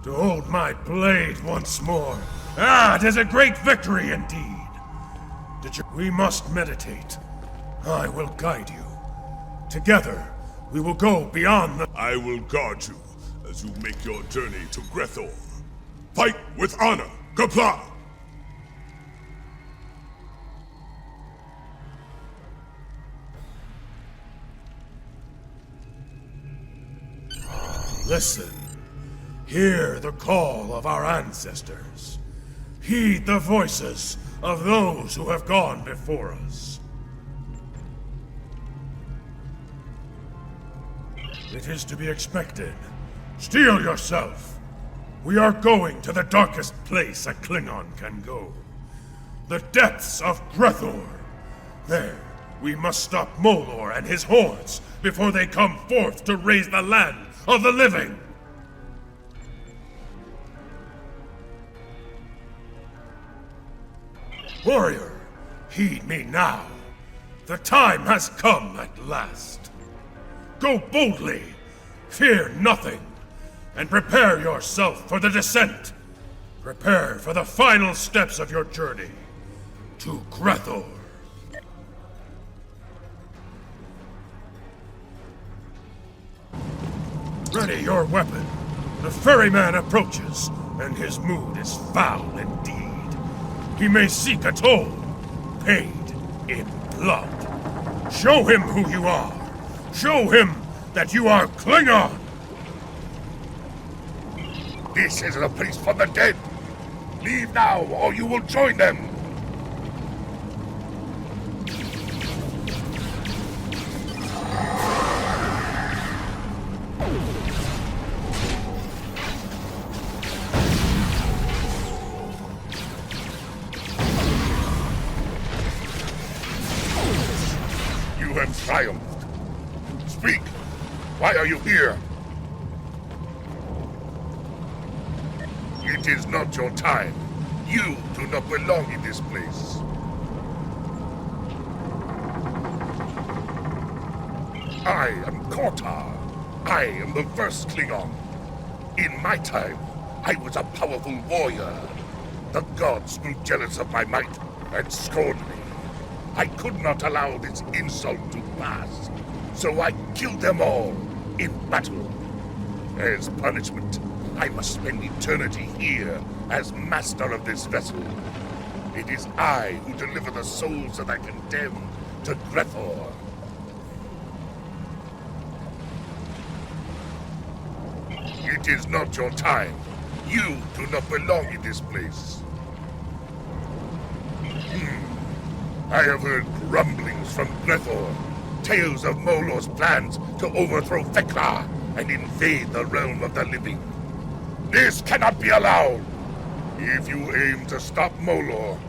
To hold my blade once more. Ah, 'tis a great victory indeed. We must meditate. I will guide you. Together, we will go beyond the... I will guard you as you make your journey to Grethor. Fight with honor. Comply. Listen. Hear the call of our ancestors. Heed the voices of those who have gone before us. It is to be expected. Steel yourself. We are going to the darkest place a Klingon can go. The depths of Grethor. There, we must stop Molor and his hordes before they come forth to raise the land of the living. Warrior, heed me now. The time has come at last. Go boldly, fear nothing, and prepare yourself for the descent. Prepare for the final steps of your journey. to Grethor. Ready your weapon. The ferryman approaches, and his mood is foul indeed. He may seek a toll, paid in blood. Show him who you are. Show him that you are Klingon. This is a place for the dead. Leave now, or you will join them. You have triumphed. Speak. Why are you here? It is not your time. You do not belong in this place. I am Kortar. I am the first Klingon. In my time, I was a powerful warrior. The gods grew jealous of my might and scorned me. I could not allow this insult to pass, so I killed them all in battle. As punishment, I must spend eternity here as master of this vessel. It is I who deliver the souls of the condemned to Grethor. It is not your time. You do not belong in this place. I have heard grumblings from Grethor, tales of Molor's plans to overthrow Fek'Ihri and invade the realm of the living. This cannot be allowed! If you aim to stop Molor,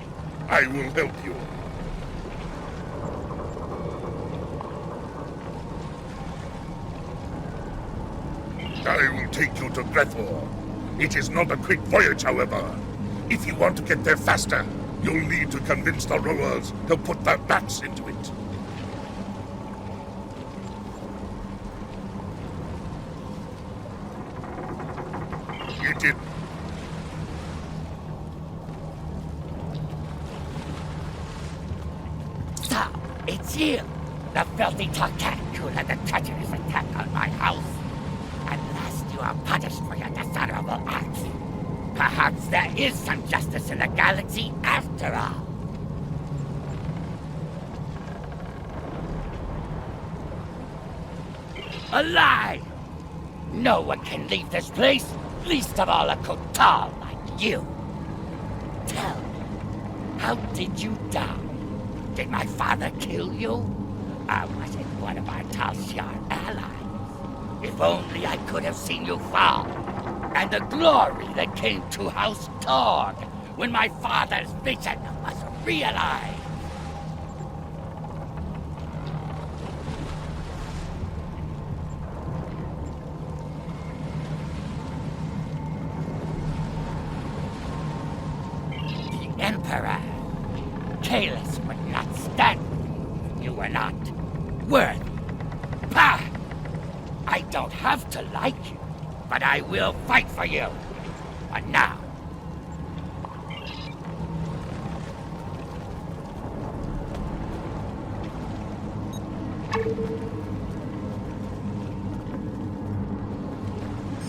I will help you. I will take you to Grethor. It is not a quick voyage, however. If you want to get there faster, you'll need to convince the rowers to put their backs into it. So, it's you, the filthy Tarkat who led the treacherous attack on my house. At last you are punished for your dishonorable acts. Perhaps there is some justice in the galaxy after all. A lie! No one can leave this place, least of all a Kotal like you. Tell me, how did you die? Did my father kill you? Or was it one of our Tal'Sharr allies? If only I could have seen you fall, and the glory that came to House Torg when my father's vision was realized. The Emperor, Kahless would not stand with you. You were not worthy. Pah! I don't have to like you, but I will fight for you. But now,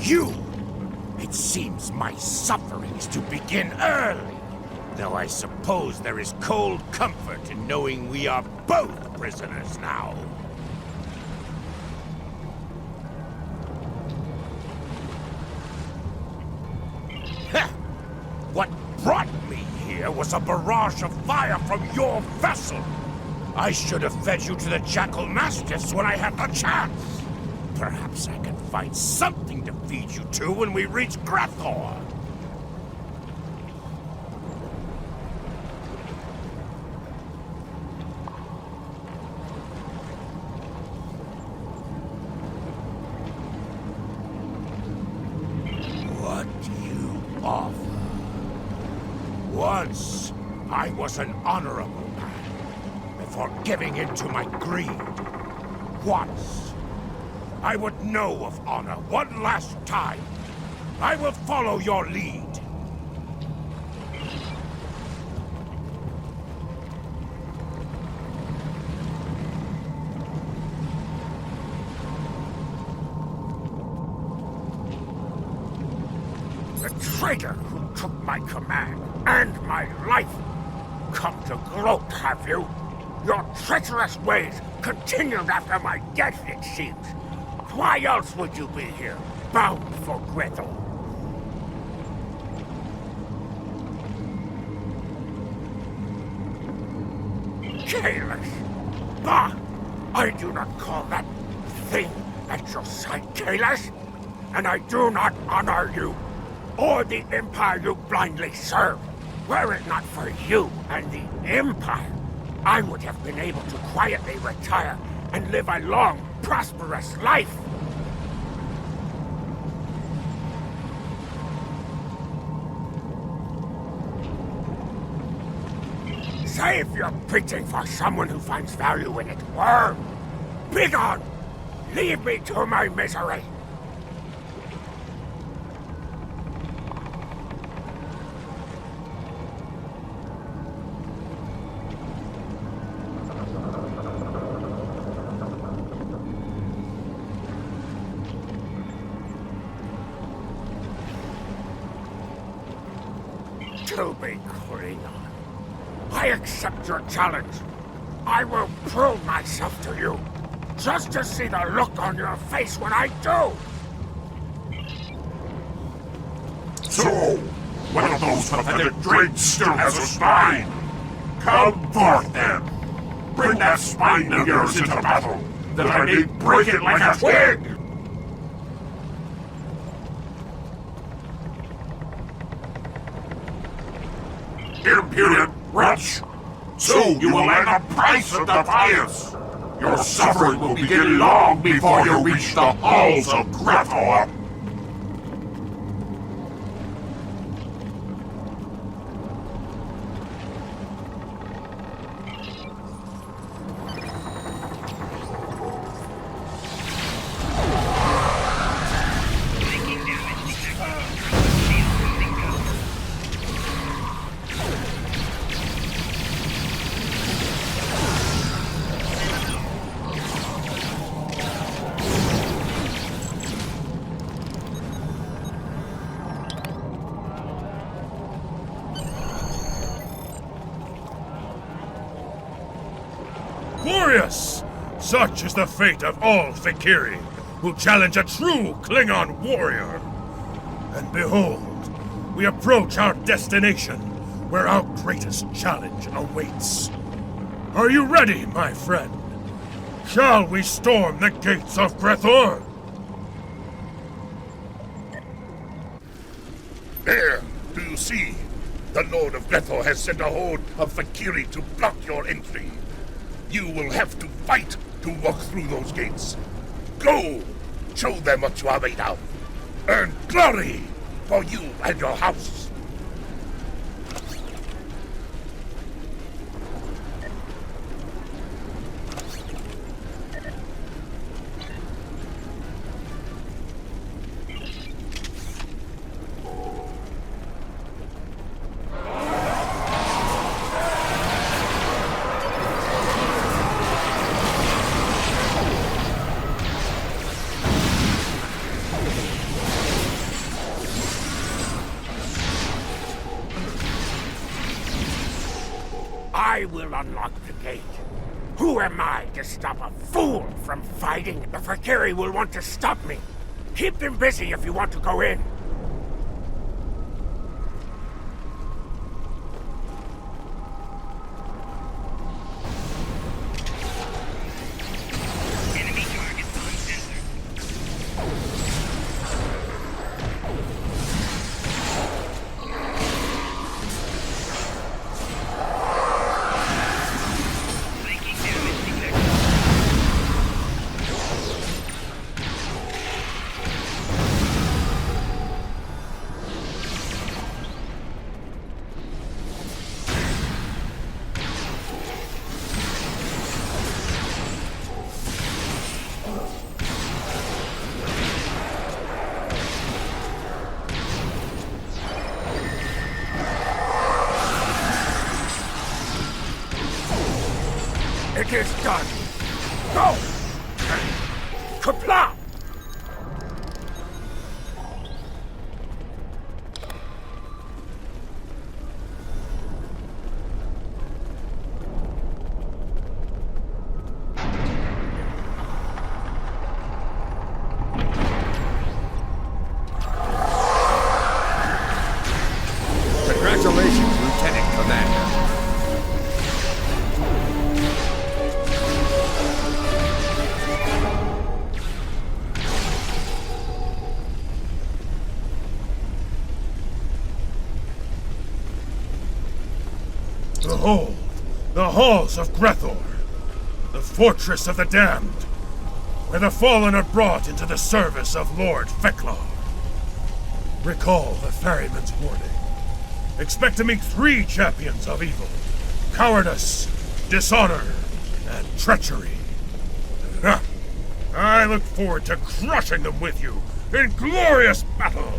You! It seems my suffering is to begin early. Though I suppose there is cold comfort in knowing we are both prisoners now. Heh! What brought me here was a barrage of fire from your vessel. I should have fed you to the Jackal Mastiffs when I had the chance. Perhaps I can find something to feed you to when we reach Grethor. What do you offer? Once, I was an honorable man before giving in to my greed. Once, I would know of honor one last time. I will follow your lead. traitor who took my command and my life. Come to gloat, have you? Your treacherous ways continued after my death, it seems. Why else would you be here, bound for Gretel? Kahless! Bah! I do not call that thing at your side Kahless, and I do not honor you, or the Empire you blindly serve. Were it not for you and the Empire, I would have been able to quietly retire and live a long, prosperous life. Save your preaching for someone who finds value in it, worm! Begone! Leave me to my misery! To be Klingon. I accept your challenge. I will prove myself to you, just to see the look on your face when I do. So, one of those pathetic drakes still has a spine. Come forth, then. Bring that spine of yours into battle, that I may break it like a twig. Impudent wretch! So you will learn the price of defiance! Your suffering will begin long before you reach the halls of Gretel! Glorious! Such is the fate of all Fek'Ihri who challenge a true Klingon warrior. And behold, we approach our destination, where our greatest challenge awaits. Are you ready, my friend? Shall we storm the gates of Gretel? There, do you see? The Lord of Gretel has sent a horde of Fek'Ihri to block your entry. You will have to fight to walk through those gates. Go! Show them what you are made of. Earn glory for you and your house. I will unlock the gate. Who am I to stop a fool from fighting? The Fek'Ihri will want to stop me. Keep them busy if you want to go in. Enemy targets on sensor. Flanking damage detected. It is done. Go! Kapla! Behold, the halls of Grethor, the fortress of the damned, where the fallen are brought into the service of Lord Fek'Ihri. Recall the ferryman's warning. Expect to meet 3 champions of evil: cowardice, dishonor, and treachery. Ha! I look forward to crushing them with you in glorious battle!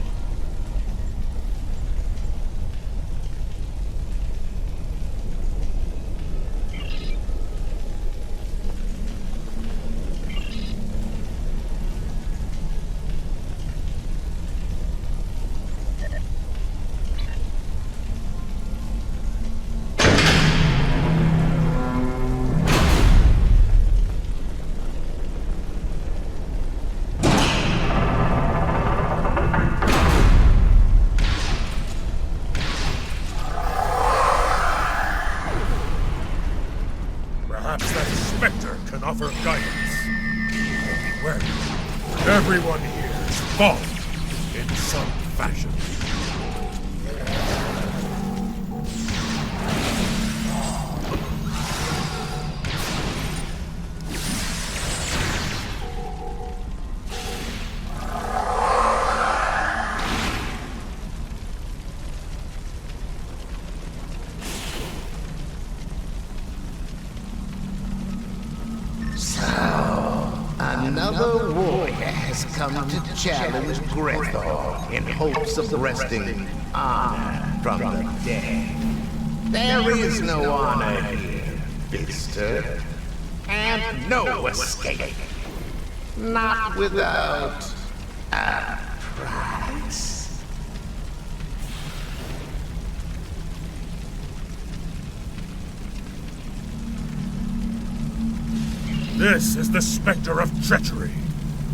Perhaps that specter can offer guidance. Beware, everyone here is fallen in some fashion. Another warrior has come to challenge Grethor in hopes of wresting honor from the dead. There is no honor here, visitor, and no escape. Not without a price. This is the specter of treachery,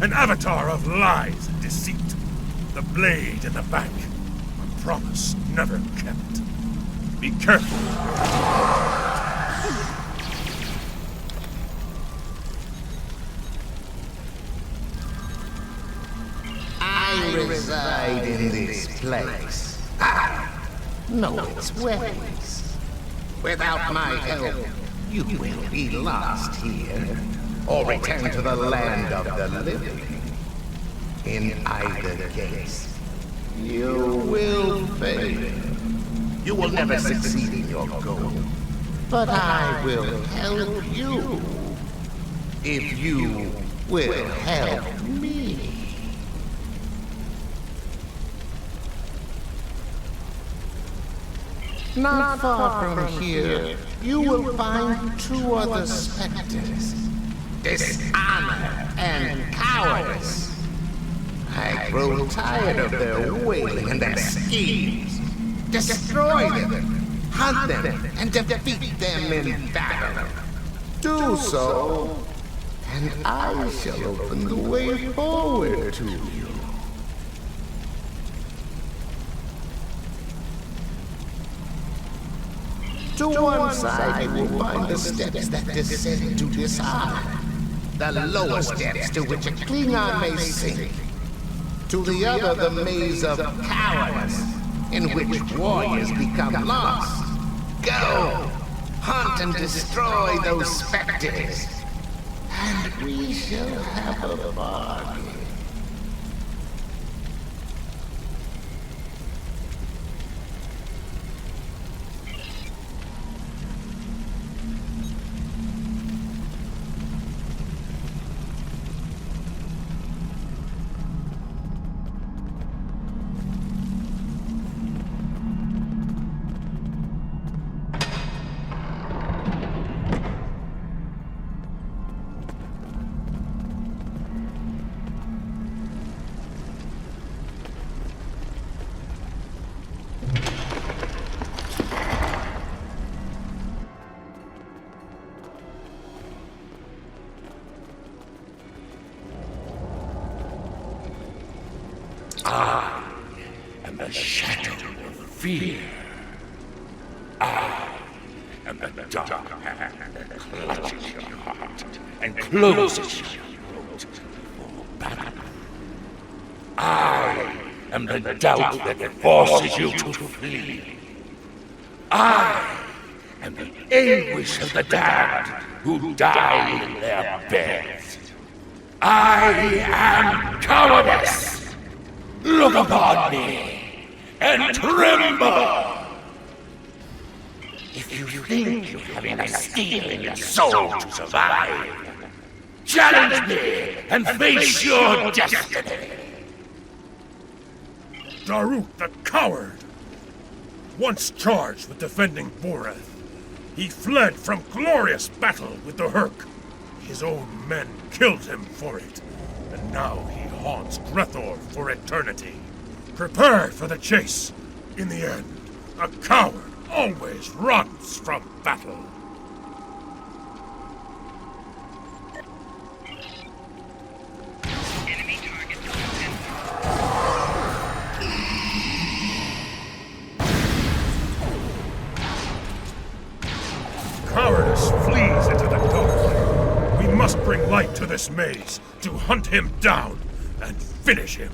an avatar of lies and deceit. The blade in the back, a promise never kept. Be careful. I reside in this place. I know its ways. Without my help, you will be lost here, or return to the land of the living. In either case, you will fail. You will never succeed in your goal. But I will help you, if you will help me. Not far from here, you will find 2 other specters. Dishonor and cowardice. I grow tired of their wailing and their schemes. Destroy them, hunt them, and defeat them in battle. Do so, and I shall open the way forward to you. To one side, you will find the steps that descend to dishonor. The lower steps to which a Klingon may sink. To the other, the maze of cowardice, in which warriors become lost. Go! Hunt and destroy those specters, and we shall have a bargain. I am the shadow of fear. I am the dark hand that clutches your heart and closes your throat before battle. I am the doubt that forces you to flee. I am the anguish of the damned who die in their beds. I am cowardice. Look upon me and tremble. If you think you have enough steel in your soul to survive, challenge me and face your destiny. Daruk the coward! Once charged with defending Boreth, he fled from glorious battle with the Herc. His own men killed him for it, and now he haunts Grethor for eternity. Prepare for the chase. In the end, a coward always runs from battle. Enemy target Cowardice flees into the dark. We must bring light to this maze to hunt him down and finish him.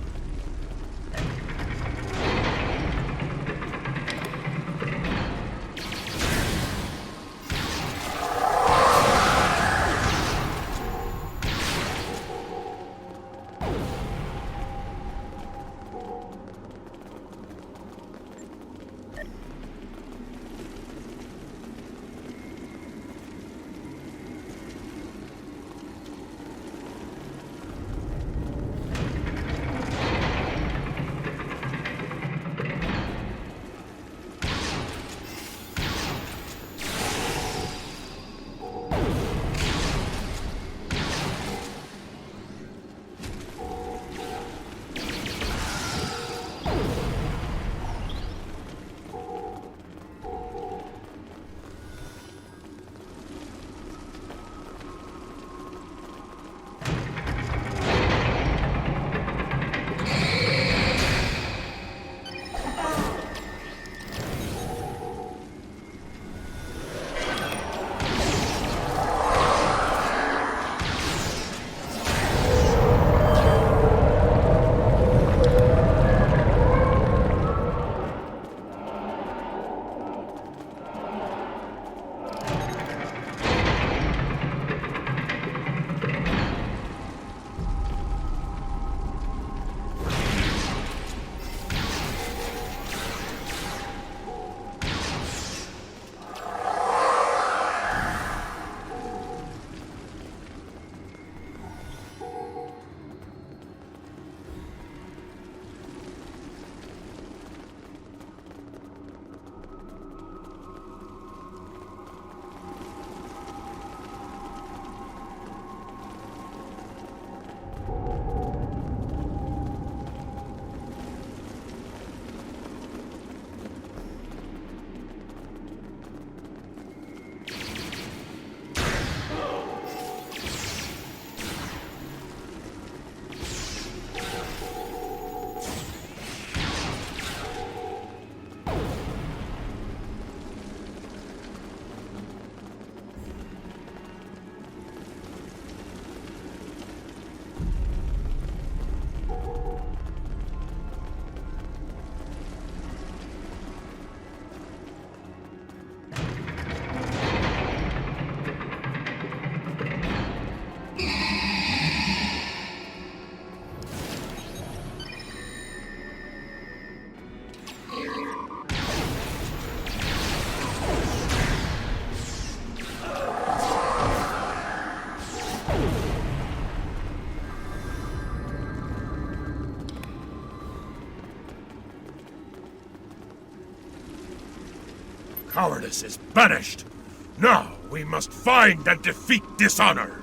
Cowardice is banished. Now we must find and defeat dishonor.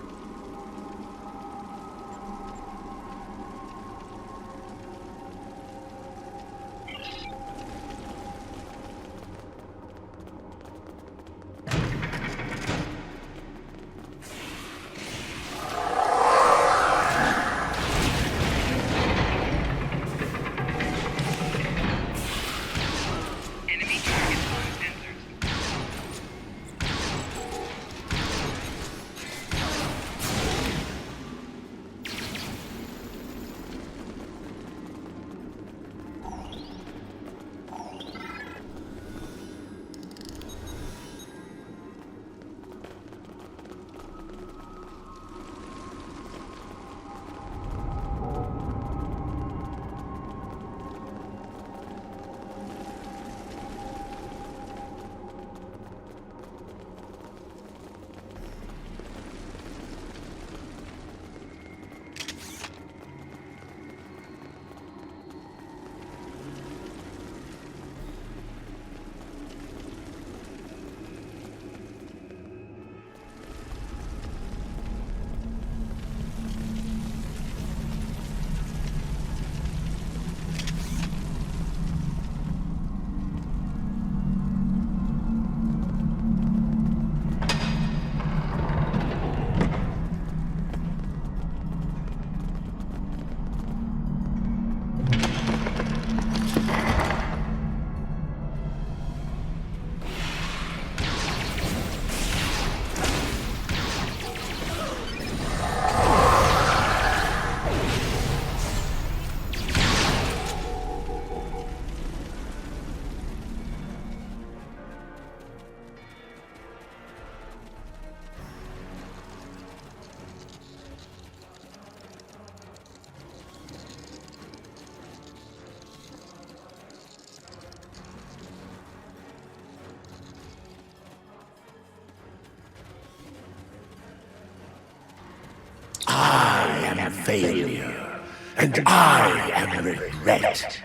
failure, and I am regret.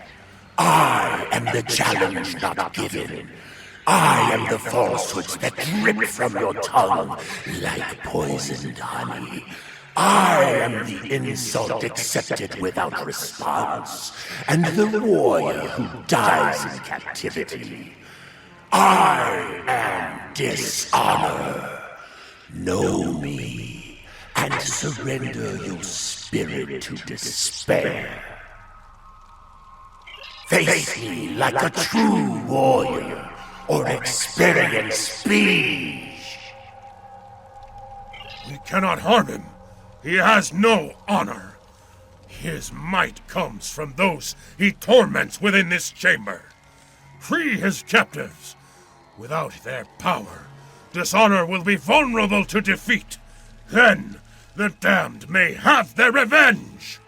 I am the challenge not given. I am the falsehoods that drip from your tongue like poisoned honey. I am the insult accepted without response, and the warrior who dies in captivity. I am dishonor. Know me, and surrender your spirit to despair. Face me like a true warrior, or experience speed. We cannot harm him. He has no honor. His might comes from those he torments within this chamber. Free his captives. Without their power, dishonor will be vulnerable to defeat. Then the damned may have their revenge.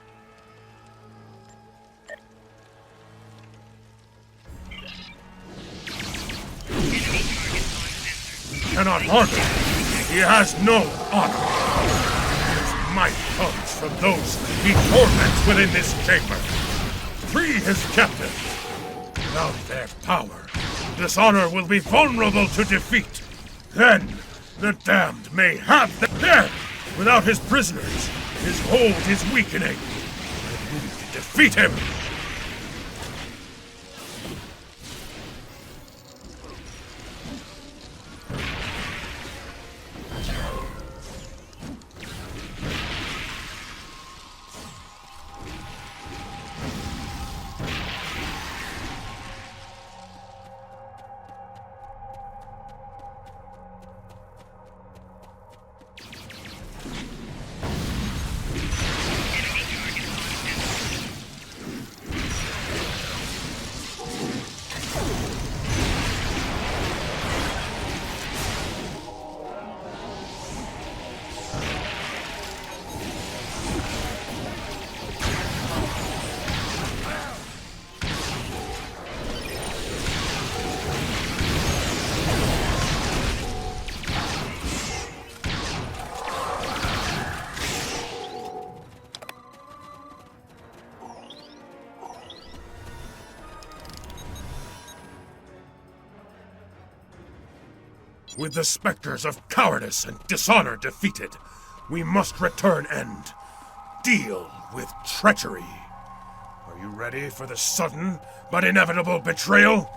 Cannot harm him. He has no honor. His might comes from those he torments within this chamber. Free his captives. Without their power, dishonor will be vulnerable to defeat. Then the damned may have the dead. Without his prisoners, his hold is weakening. I need to defeat him. With the specters of cowardice and dishonor defeated, we must return and deal with treachery. Are you ready for the sudden but inevitable betrayal?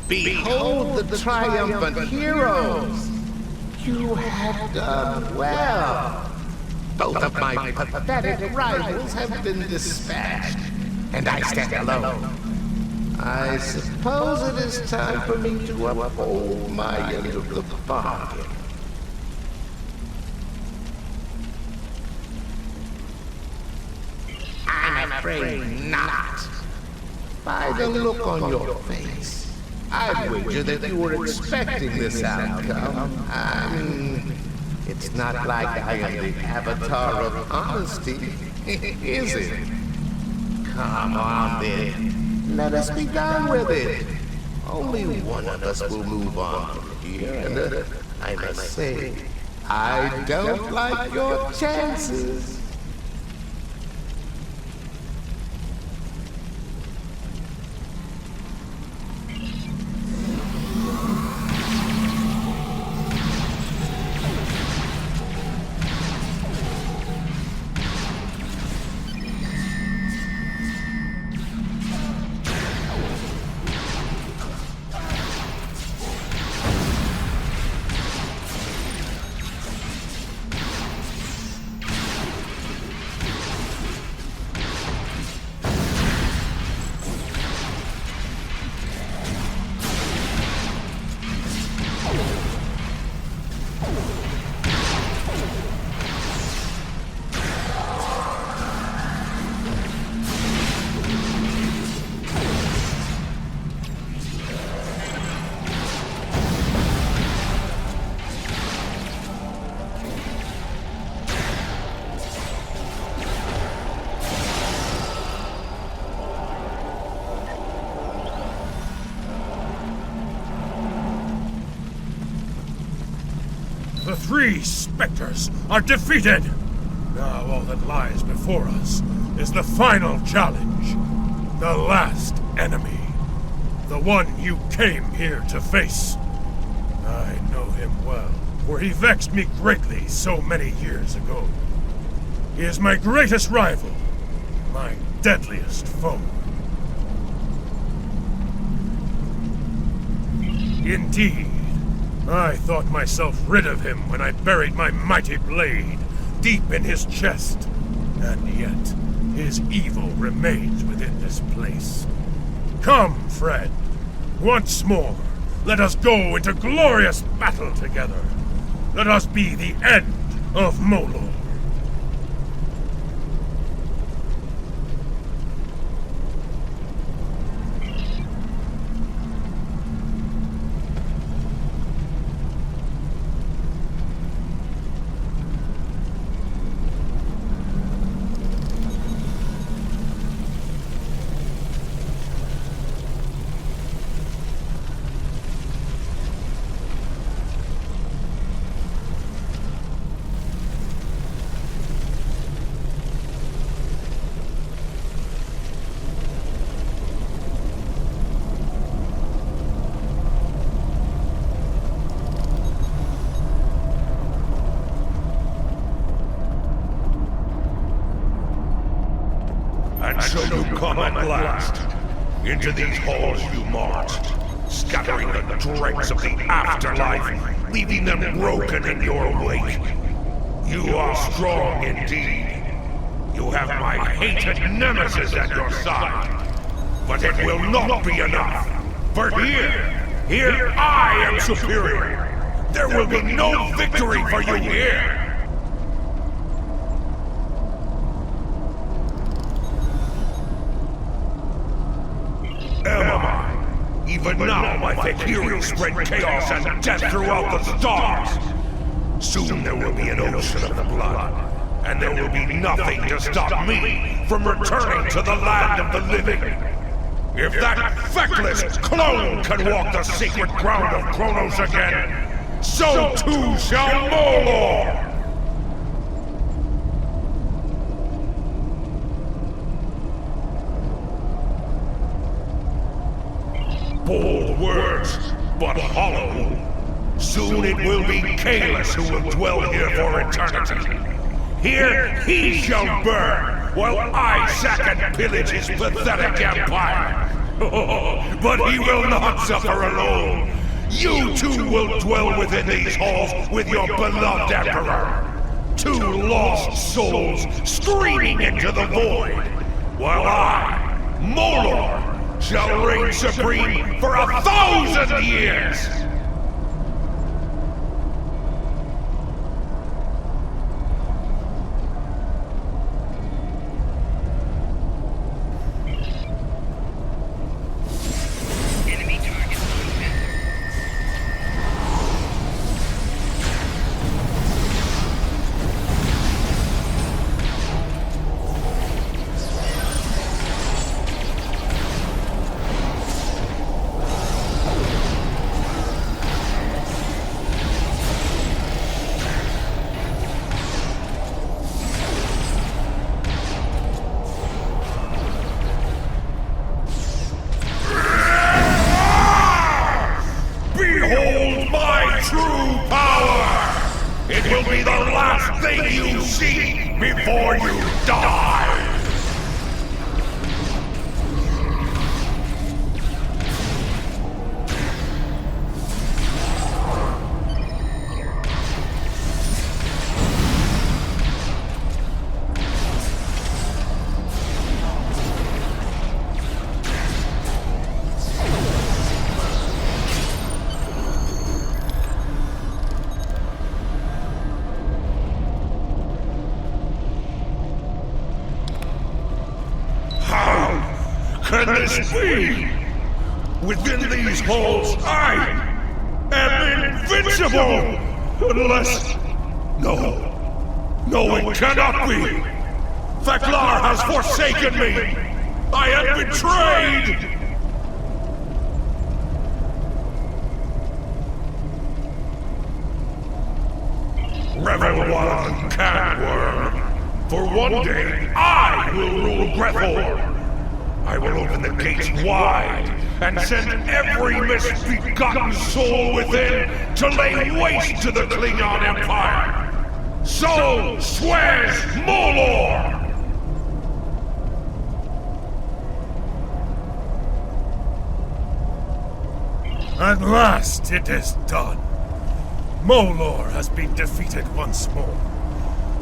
Behold the triumphant heroes! You have done well. Both of my pathetic rivals have been dispatched, and I stand alone. I suppose it is time for me to uphold my end of the bargain. I'm afraid not. By the look on your face, I'd wager that you were expecting this outcome. I mean, it's not like I am the avatar of honesty, is it? Come on then, let us be done with it. Only one of us will move on from here, and I must say, I don't like your chances. The three specters are defeated! Now all that lies before us is the final challenge. The last enemy. The one you came here to face. I know him well, for he vexed me greatly so many years ago. He is my greatest rival, my deadliest foe. Indeed, I thought myself rid of him when I buried my mighty blade deep in his chest. And yet, his evil remains within this place. Come, friend. Once more, let us go into glorious battle together. Let us be the end of Molor. And so you come at last. Into these halls you marched, scattering the dregs of the afterlife, leaving them broken in your wake. You are strong indeed. You have my hated nemesis at your side. But it will not be enough. For here I am superior. There will be no victory for you here. Even now, my Fek'Ihri spread chaos and death throughout the stars. Soon there will be an ocean of blood, and there will be nothing to stop me from returning to the land of the living. If that feckless clone can walk the sacred ground of Kronos again, so too shall Molor! Bold words, but hollow. Soon it will be Kahless who will dwell here for eternity. Here he shall burn, while I sack and pillage his pathetic empire. But he will not suffer alone. You too will dwell within these halls with your beloved emperor. Two lost souls screaming into the void, while I, Molor, shall reign supreme for 1,000 years! Enemy target on Behold my true power! It will be the last thing you see before you die! this be? Within these halls, I am invincible! Unless... No, it cannot be! Fek'Ihri has forsaken me! I am betrayed! Revel while you can, worm. For one day, I will rule Grethor. I will open the gates wide and send every misbegotten soul within to lay waste to the Klingon Empire. So swears Molor! At last it is done. Molor has been defeated once more,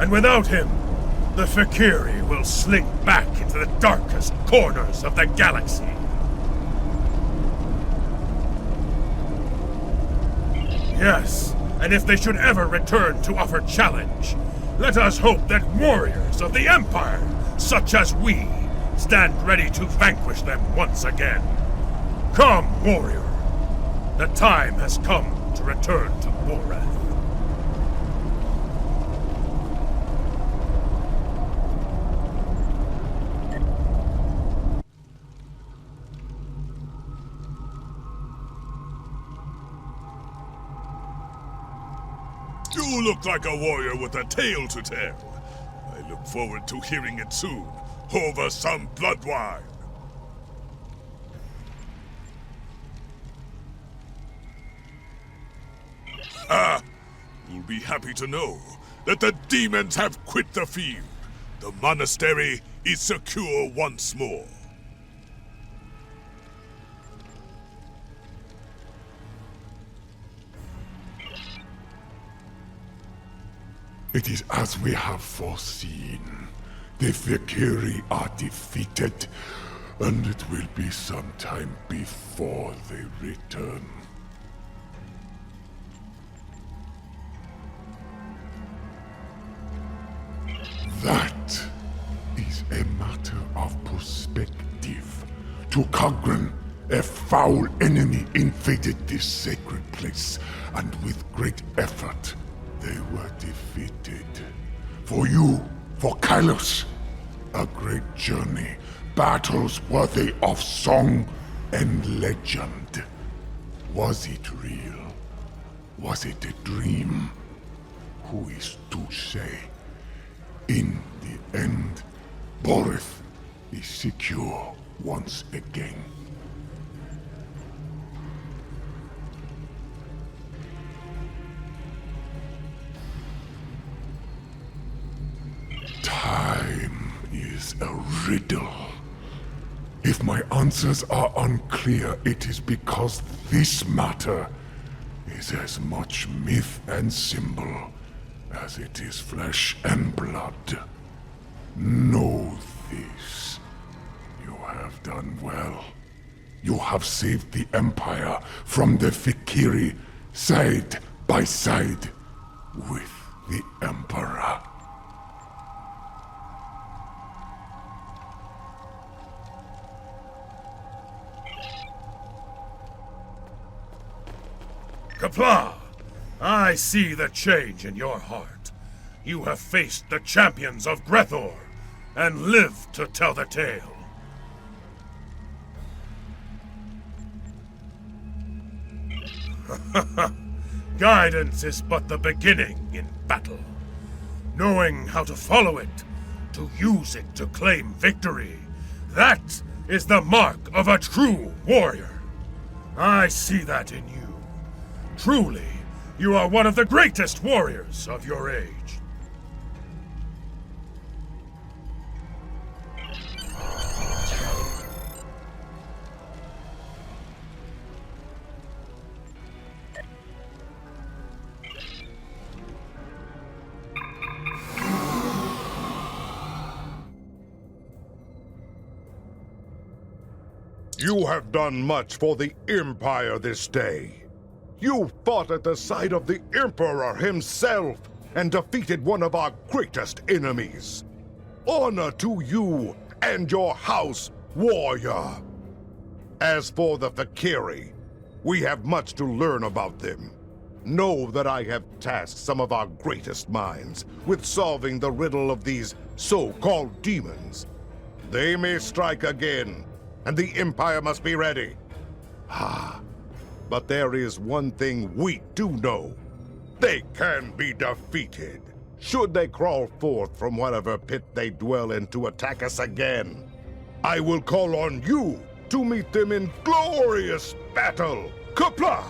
and without him, the Fek'Ihri will slink back into the darkest corners of the galaxy. Yes, and if they should ever return to offer challenge, let us hope that warriors of the Empire, such as we, stand ready to vanquish them once again. Come, warrior. The time has come to return to Borath. You look like a warrior with a tale to tell. I look forward to hearing it soon, over some blood wine. You'll be happy to know that the demons have quit the field. The monastery is secure once more. It is as we have foreseen. The Fek'Ihri are defeated, and it will be some time before they return. That is a matter of perspective. To Cogran, a foul enemy invaded this sacred place, and with great effort, they were defeated. For you, for Kylos, a great journey, battles worthy of song and legend. Was it real? Was it a dream? Who is to say? In the end, Borath is secure once again. Time is a riddle. If my answers are unclear, it is because this matter is as much myth and symbol as it is flesh and blood. Know this. You have done well. You have saved the Empire from the Fek'Ihri side by side with the Emperor. Qapla'! I see the change in your heart. You have faced the champions of Grethor, and lived to tell the tale. Guidance is but the beginning in battle. Knowing how to follow it, to use it to claim victory, that is the mark of a true warrior. I see that in you. Truly, you are one of the greatest warriors of your age. You have done much for the Empire this day. You fought at the side of the Emperor himself and defeated one of our greatest enemies. Honor to you and your house, warrior. As for the Fek'Ihri, we have much to learn about them. Know that I have tasked some of our greatest minds with solving the riddle of these so-called demons. They may strike again, and the Empire must be ready. But there is one thing we do know. They can be defeated. Should they crawl forth from whatever pit they dwell in to attack us again, I will call on you to meet them in glorious battle. Kapla!